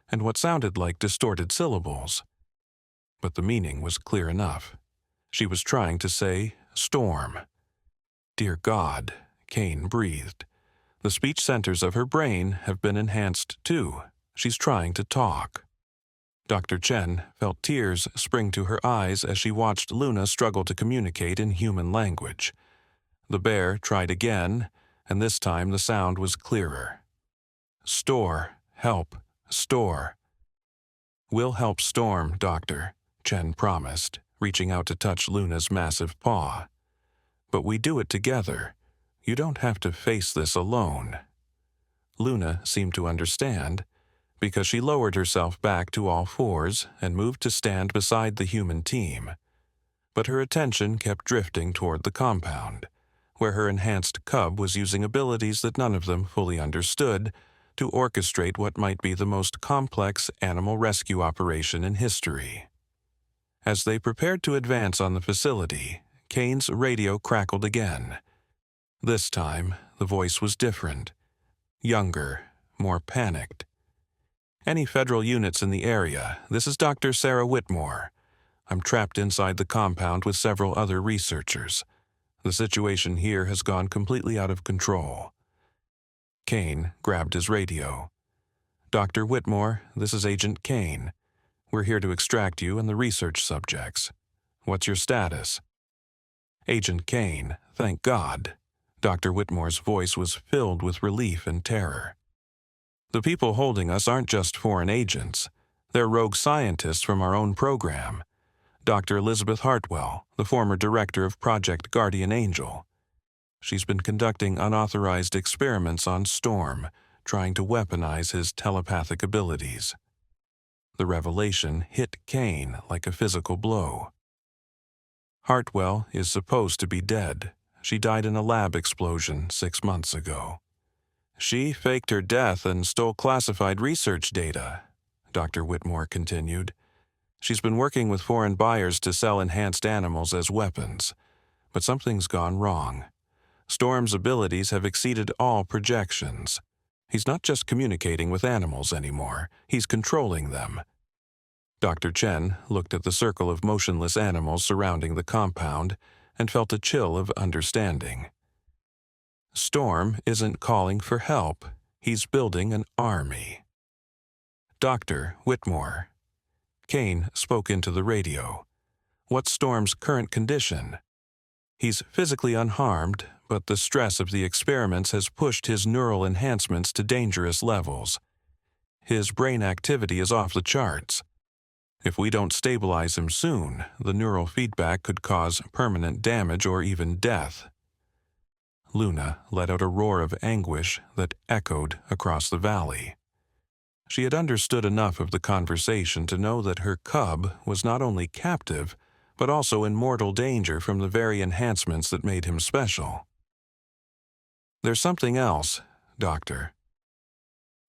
and what sounded like distorted syllables. But the meaning was clear enough. She was trying to say, "Storm." "Dear God," Kane breathed. "The speech centers of her brain have been enhanced too. She's trying to talk." Dr. Chen felt tears spring to her eyes as she watched Luna struggle to communicate in human language. The bear tried again, and this time the sound was clearer. "Store, help, store." "We'll help Storm, Doctor," Chen promised, reaching out to touch Luna's massive paw. "But we do it together. You don't have to face this alone." Luna seemed to understand, because she lowered herself back to all fours and moved to stand beside the human team. But her attention kept drifting toward the compound, where her enhanced cub was using abilities that none of them fully understood to orchestrate what might be the most complex animal rescue operation in history. As they prepared to advance on the facility, Kane's radio crackled again. This time, the voice was different. Younger, more panicked. "Any federal units in the area, this is Dr. Sarah Whitmore. I'm trapped inside the compound with several other researchers. The situation here has gone completely out of control." Kane grabbed his radio. "Dr. Whitmore, this is Agent Kane. We're here to extract you and the research subjects. What's your status?" "Agent Kane, thank God." Dr. Whitmore's voice was filled with relief and terror. "The people holding us aren't just foreign agents. They're rogue scientists from our own program. Dr. Elizabeth Hartwell, the former director of Project Guardian Angel. She's been conducting unauthorized experiments on Storm, trying to weaponize his telepathic abilities. The revelation hit Kane like a physical blow. Hartwell is supposed to be dead. She died in a lab explosion 6 months ago. She faked her death and stole classified research data, Dr. Whitmore continued. She's been working with foreign buyers to sell enhanced animals as weapons. But something's gone wrong. Storm's abilities have exceeded all projections. He's not just communicating with animals anymore, he's controlling them. Dr. Chen looked at the circle of motionless animals surrounding the compound and felt a chill of understanding. Storm isn't calling for help, he's building an army. Dr. Whitmore. Kane spoke into the radio. What's Storm's current condition? He's physically unharmed, but the stress of the experiments has pushed his neural enhancements to dangerous levels. His brain activity is off the charts. If we don't stabilize him soon, the neural feedback could cause permanent damage or even death. Luna let out a roar of anguish that echoed across the valley. She had understood enough of the conversation to know that her cub was not only captive, but also in mortal danger from the very enhancements that made him special. There's something else, Doctor.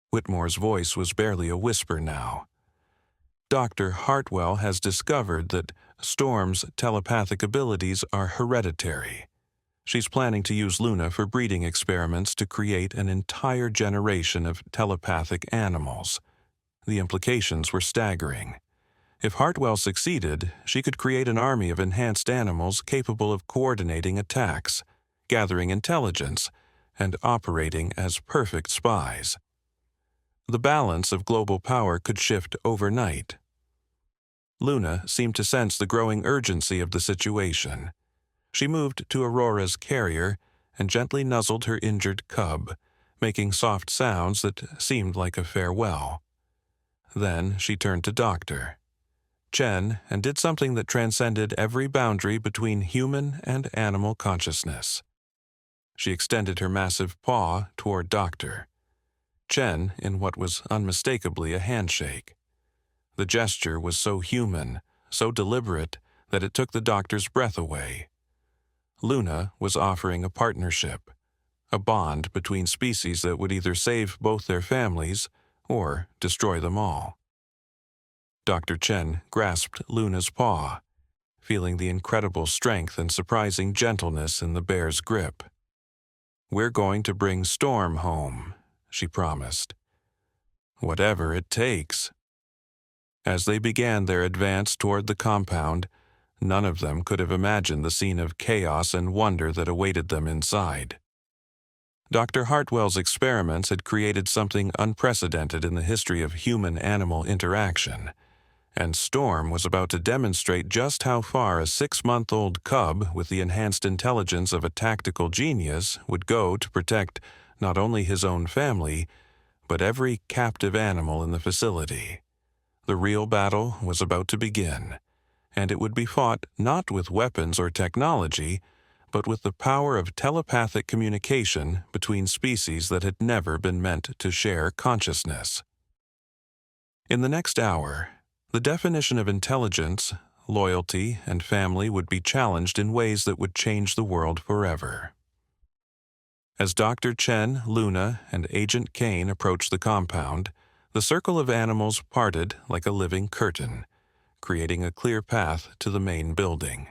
Whitmore's voice was barely a whisper now. Dr. Hartwell has discovered that Storm's telepathic abilities are hereditary. She's planning to use Luna for breeding experiments to create an entire generation of telepathic animals. The implications were staggering. If Hartwell succeeded, she could create an army of enhanced animals capable of coordinating attacks, gathering intelligence, and operating as perfect spies. The balance of global power could shift overnight. Luna seemed to sense the growing urgency of the situation. She moved to Aurora's carrier and gently nuzzled her injured cub, making soft sounds that seemed like a farewell. Then she turned to Doctor Chen and did something that transcended every boundary between human and animal consciousness. She extended her massive paw toward Dr. Chen in what was unmistakably a handshake. The gesture was so human, so deliberate, that it took the doctor's breath away. Luna was offering a partnership, a bond between species that would either save both their families or destroy them all. Dr. Chen grasped Luna's paw, feeling the incredible strength and surprising gentleness in the bear's grip. "We're going to bring Storm home," she promised. "Whatever it takes." As they began their advance toward the compound, none of them could have imagined the scene of chaos and wonder that awaited them inside. Dr. Hartwell's experiments had created something unprecedented in the history of human-animal interaction, and Storm was about to demonstrate just how far a 6-month-old cub with the enhanced intelligence of a tactical genius would go to protect not only his own family, but every captive animal in the facility. The real battle was about to begin, and it would be fought not with weapons or technology, but with the power of telepathic communication between species that had never been meant to share consciousness. In the next hour, the definition of intelligence, loyalty, and family would be challenged in ways that would change the world forever. As Dr. Chen, Luna, and Agent Kane approached the compound, the circle of animals parted like a living curtain, creating a clear path to the main building.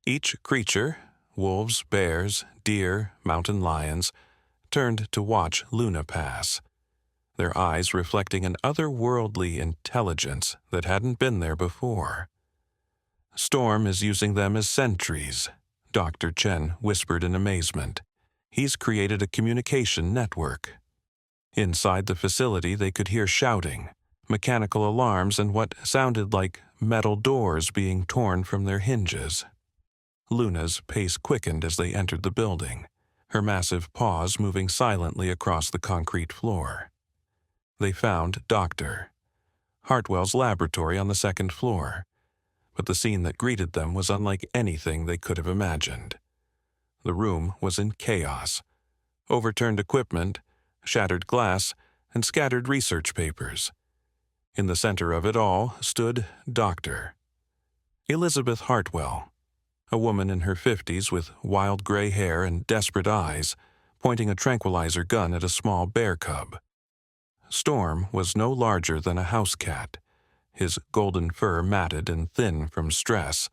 Each creature, wolves, bears, deer, mountain lions, turned to watch Luna pass, their eyes reflecting an otherworldly intelligence that hadn't been there before. "Storm is using them as sentries," Dr. Chen whispered in amazement. "He's created a communication network." Inside the facility they could hear shouting, mechanical alarms, and what sounded like metal doors being torn from their hinges. Luna's pace quickened as they entered the building, her massive paws moving silently across the concrete floor. They found Dr. Hartwell's laboratory on the 2nd floor, but the scene that greeted them was unlike anything they could have imagined. The room was in chaos. Overturned equipment, shattered glass, and scattered research papers. In the center of it all stood Dr. Elizabeth Hartwell, a woman in her 50s with wild gray hair and desperate eyes, pointing a tranquilizer gun at a small bear cub. Storm was no larger than a house cat, his golden fur matted and thin from stress,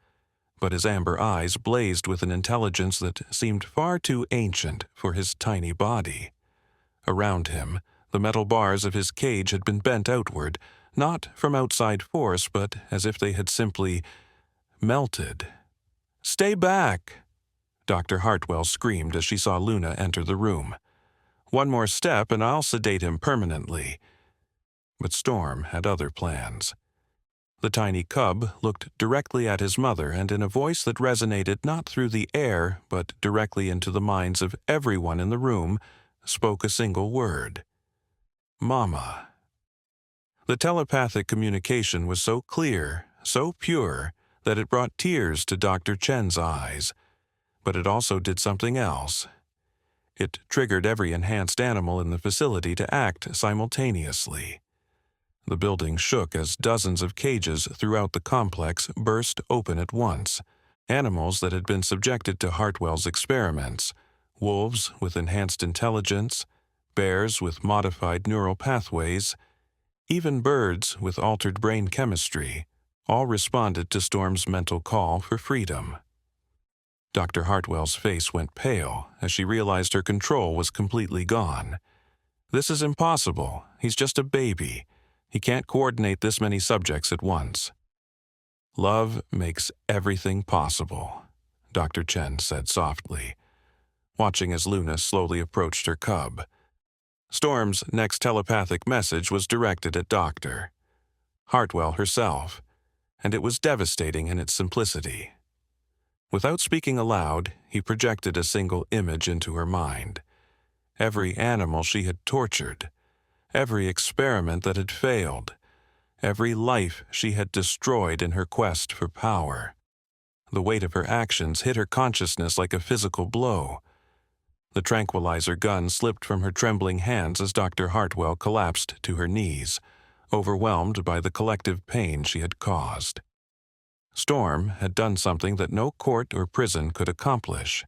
but his amber eyes blazed with an intelligence that seemed far too ancient for his tiny body. Around him, the metal bars of his cage had been bent outward, not from outside force, but as if they had simply melted. "Stay back!" Dr. Hartwell screamed as she saw Luna enter the room. "One more step and I'll sedate him permanently." But Storm had other plans. The tiny cub looked directly at his mother, and in a voice that resonated not through the air but directly into the minds of everyone in the room, spoke a single word: "Mama." The telepathic communication was so clear, so pure, that it brought tears to Dr. Chen's eyes. But it also did something else. It triggered every enhanced animal in the facility to act simultaneously. The building shook as dozens of cages throughout the complex burst open at once. Animals that had been subjected to Hartwell's experiments, wolves with enhanced intelligence, bears with modified neural pathways, even birds with altered brain chemistry, all responded to Storm's mental call for freedom. Dr. Hartwell's face went pale as she realized her control was completely gone. "This is impossible. He's just a baby. He can't coordinate this many subjects at once." "Love makes everything possible," Dr. Chen said softly, watching as Luna slowly approached her cub. Storm's next telepathic message was directed at Dr. Hartwell herself, and it was devastating in its simplicity. Without speaking aloud, he projected a single image into her mind. Every animal she had tortured, every experiment that had failed, every life she had destroyed in her quest for power. The weight of her actions hit her consciousness like a physical blow. The tranquilizer gun slipped from her trembling hands as Dr. Hartwell collapsed to her knees, overwhelmed by the collective pain she had caused. Storm had done something that no court or prison could accomplish.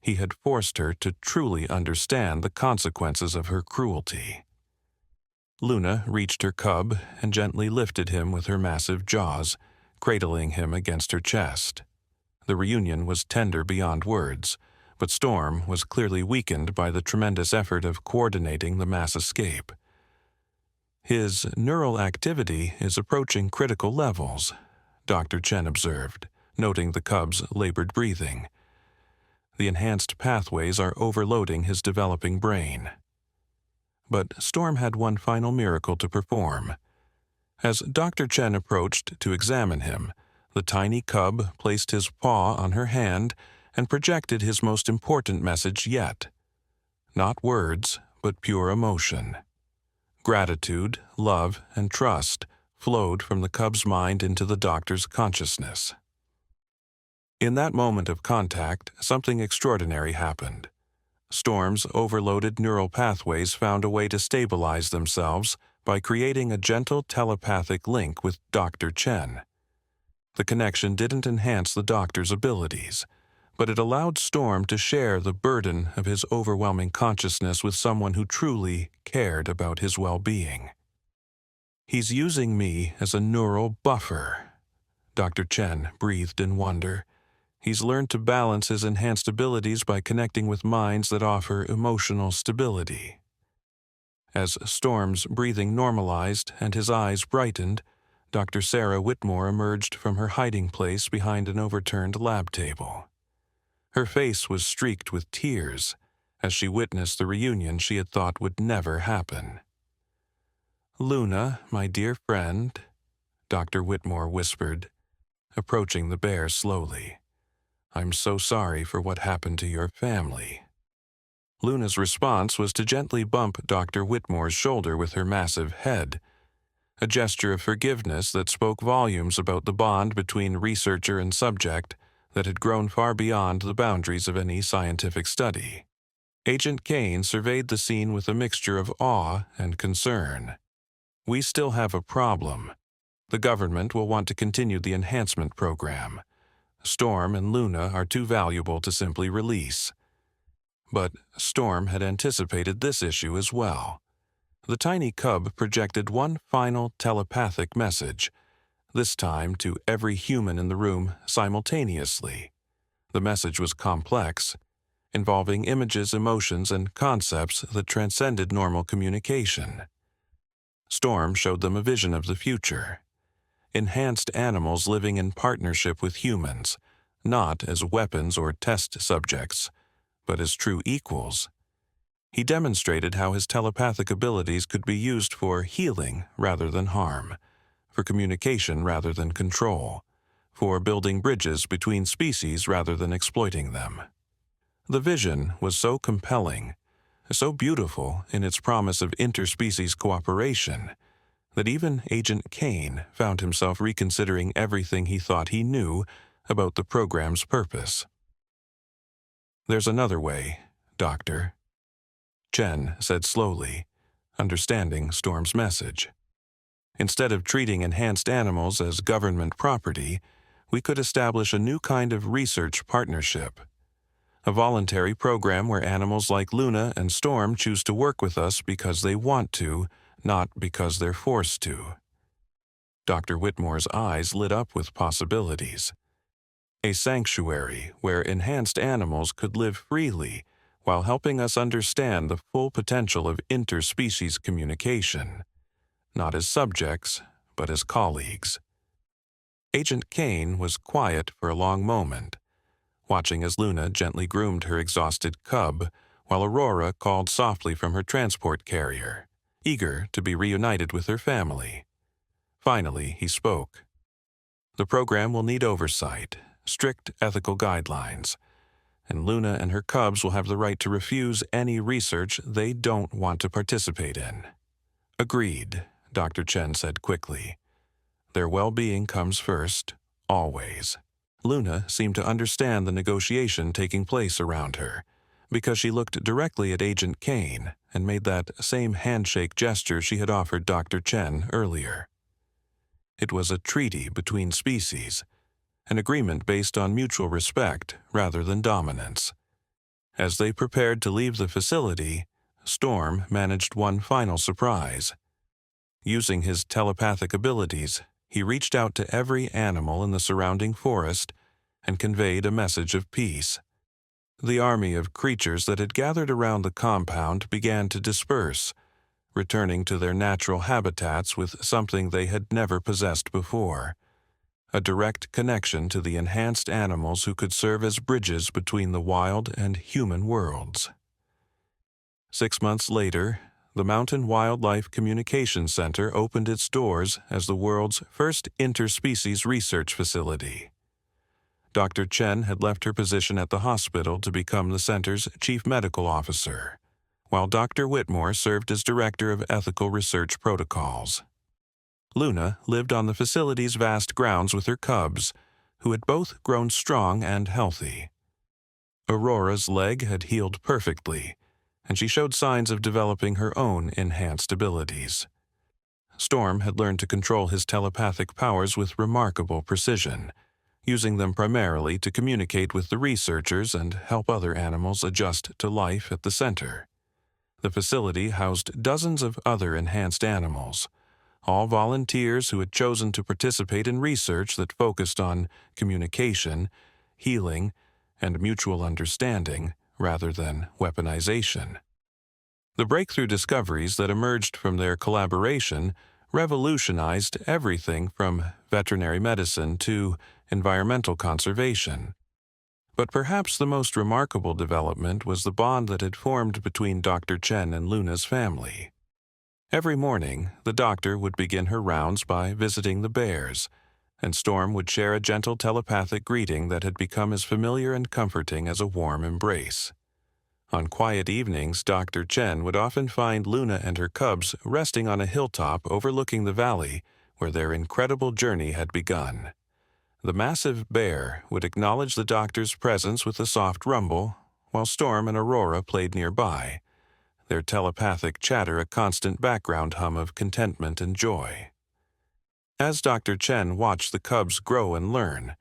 He had forced her to truly understand the consequences of her cruelty. Luna reached her cub and gently lifted him with her massive jaws, cradling him against her chest. The reunion was tender beyond words, but Storm was clearly weakened by the tremendous effort of coordinating the mass escape. "His neural activity is approaching critical levels," Dr. Chen observed, noting the cub's labored breathing. "The enhanced pathways are overloading his developing brain." But Storm had one final miracle to perform. As Dr. Chen approached to examine him, the tiny cub placed his paw on her hand and projected his most important message yet. Not words, but pure emotion. Gratitude, love, and trust flowed from the cub's mind into the doctor's consciousness. In that moment of contact, something extraordinary happened. Storm's overloaded neural pathways found a way to stabilize themselves by creating a gentle telepathic link with Dr. Chen. The connection didn't enhance the doctor's abilities, but it allowed Storm to share the burden of his overwhelming consciousness with someone who truly cared about his well-being. "He's using me as a neural buffer," Dr. Chen breathed in wonder. "He's learned to balance his enhanced abilities by connecting with minds that offer emotional stability." As Storm's breathing normalized and his eyes brightened, Dr. Sarah Whitmore emerged from her hiding place behind an overturned lab table. Her face was streaked with tears as she witnessed the reunion she had thought would never happen. "Luna, my dear friend," Dr. Whitmore whispered, approaching the bear slowly. "I'm so sorry for what happened to your family." Luna's response was to gently bump Dr. Whitmore's shoulder with her massive head, a gesture of forgiveness that spoke volumes about the bond between researcher and subject that had grown far beyond the boundaries of any scientific study. Agent Kane surveyed the scene with a mixture of awe and concern. "We still have a problem. The government will want to continue the enhancement program. Storm and Luna are too valuable to simply release." But Storm had anticipated this issue as well. The tiny cub projected one final telepathic message, this time to every human in the room simultaneously. The message was complex, involving images, emotions, and concepts that transcended normal communication. Storm showed them a vision of the future. Enhanced animals living in partnership with humans, not as weapons or test subjects, but as true equals. He demonstrated how his telepathic abilities could be used for healing rather than harm, for communication rather than control, for building bridges between species rather than exploiting them. The vision was so compelling, so beautiful in its promise of interspecies cooperation, that even Agent Kane found himself reconsidering everything he thought he knew about the program's purpose. "There's another way, Doctor," Chen said slowly, understanding Storm's message. "Instead of treating enhanced animals as government property, we could establish a new kind of research partnership. A voluntary program where animals like Luna and Storm choose to work with us because they want to, not because they're forced to." Dr. Whitmore's eyes lit up with possibilities. A sanctuary where enhanced animals could live freely while helping us understand the full potential of interspecies communication, not as subjects, but as colleagues. Agent Kane was quiet for a long moment, watching as Luna gently groomed her exhausted cub, while Aurora called softly from her transport carrier, eager to be reunited with her family. Finally, he spoke. "The program will need oversight, strict ethical guidelines, and Luna and her cubs will have the right to refuse any research they don't want to participate in." "Agreed," Dr. Chen said quickly. "Their well-being comes first, always." Luna seemed to understand the negotiation taking place around her, because she looked directly at Agent Kane and made that same handshake gesture she had offered Dr. Chen earlier. It was a treaty between species, an agreement based on mutual respect rather than dominance. As they prepared to leave the facility, Storm managed one final surprise. Using his telepathic abilities, he reached out to every animal in the surrounding forest and conveyed a message of peace. The army of creatures that had gathered around the compound began to disperse, returning to their natural habitats with something they had never possessed before: a direct connection to the enhanced animals who could serve as bridges between the wild and human worlds. 6 months later, the Mountain Wildlife Communication Center opened its doors as the world's first interspecies research facility. Dr. Chen had left her position at the hospital to become the center's chief medical officer, while Dr. Whitmore served as director of ethical research protocols. Luna lived on the facility's vast grounds with her cubs, who had both grown strong and healthy. Aurora's leg had healed perfectly, and she showed signs of developing her own enhanced abilities. Storm had learned to control his telepathic powers with remarkable precision, using them primarily to communicate with the researchers and help other animals adjust to life at the center. The facility housed dozens of other enhanced animals, all volunteers who had chosen to participate in research that focused on communication, healing, and mutual understanding rather than weaponization. The breakthrough discoveries that emerged from their collaboration revolutionized everything from veterinary medicine to environmental conservation. But perhaps the most remarkable development was the bond that had formed between Dr. Chen and Luna's family. Every morning, the doctor would begin her rounds by visiting the bears, and Storm would share a gentle telepathic greeting that had become as familiar and comforting as a warm embrace. On quiet evenings, Dr. Chen would often find Luna and her cubs resting on a hilltop overlooking the valley where their incredible journey had begun. The massive bear would acknowledge the doctor's presence with a soft rumble, while Storm and Aurora played nearby, their telepathic chatter a constant background hum of contentment and joy. As Dr. Chen watched the cubs grow and learn,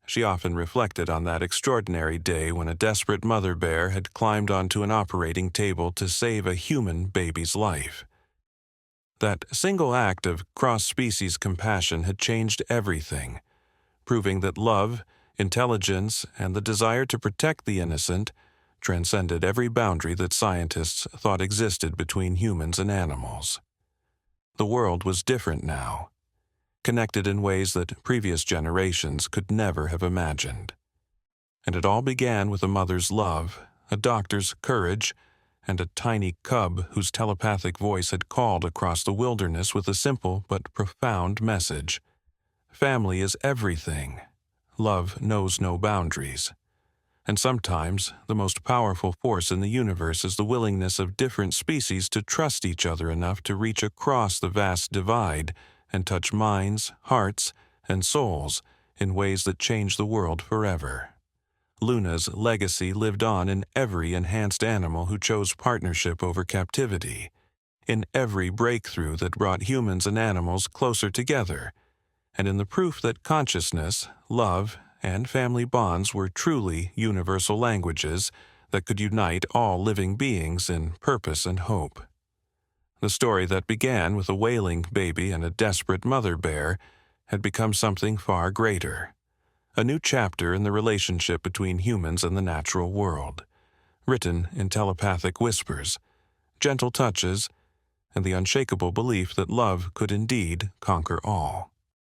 she often reflected on that extraordinary day when a desperate mother bear had climbed onto an operating table to save a human baby's life. That single act of cross-species compassion had changed everything, proving that love, intelligence, and the desire to protect the innocent transcended every boundary that scientists thought existed between humans and animals. The world was different now, connected in ways that previous generations could never have imagined. And it all began with a mother's love, a doctor's courage, and a tiny cub whose telepathic voice had called across the wilderness with a simple but profound message. Family is everything. Love knows no boundaries. And sometimes, the most powerful force in the universe is the willingness of different species to trust each other enough to reach across the vast divide and touch minds, hearts, and souls in ways that change the world forever. Luna's legacy lived on in every enhanced animal who chose partnership over captivity, in every breakthrough that brought humans and animals closer together, and in the proof that consciousness, love, and family bonds were truly universal languages that could unite all living beings in purpose and hope. The story that began with a wailing baby and a desperate mother bear had become something far greater. A new chapter in the relationship between humans and the natural world, written in telepathic whispers, gentle touches, and the unshakable belief that love could indeed conquer all.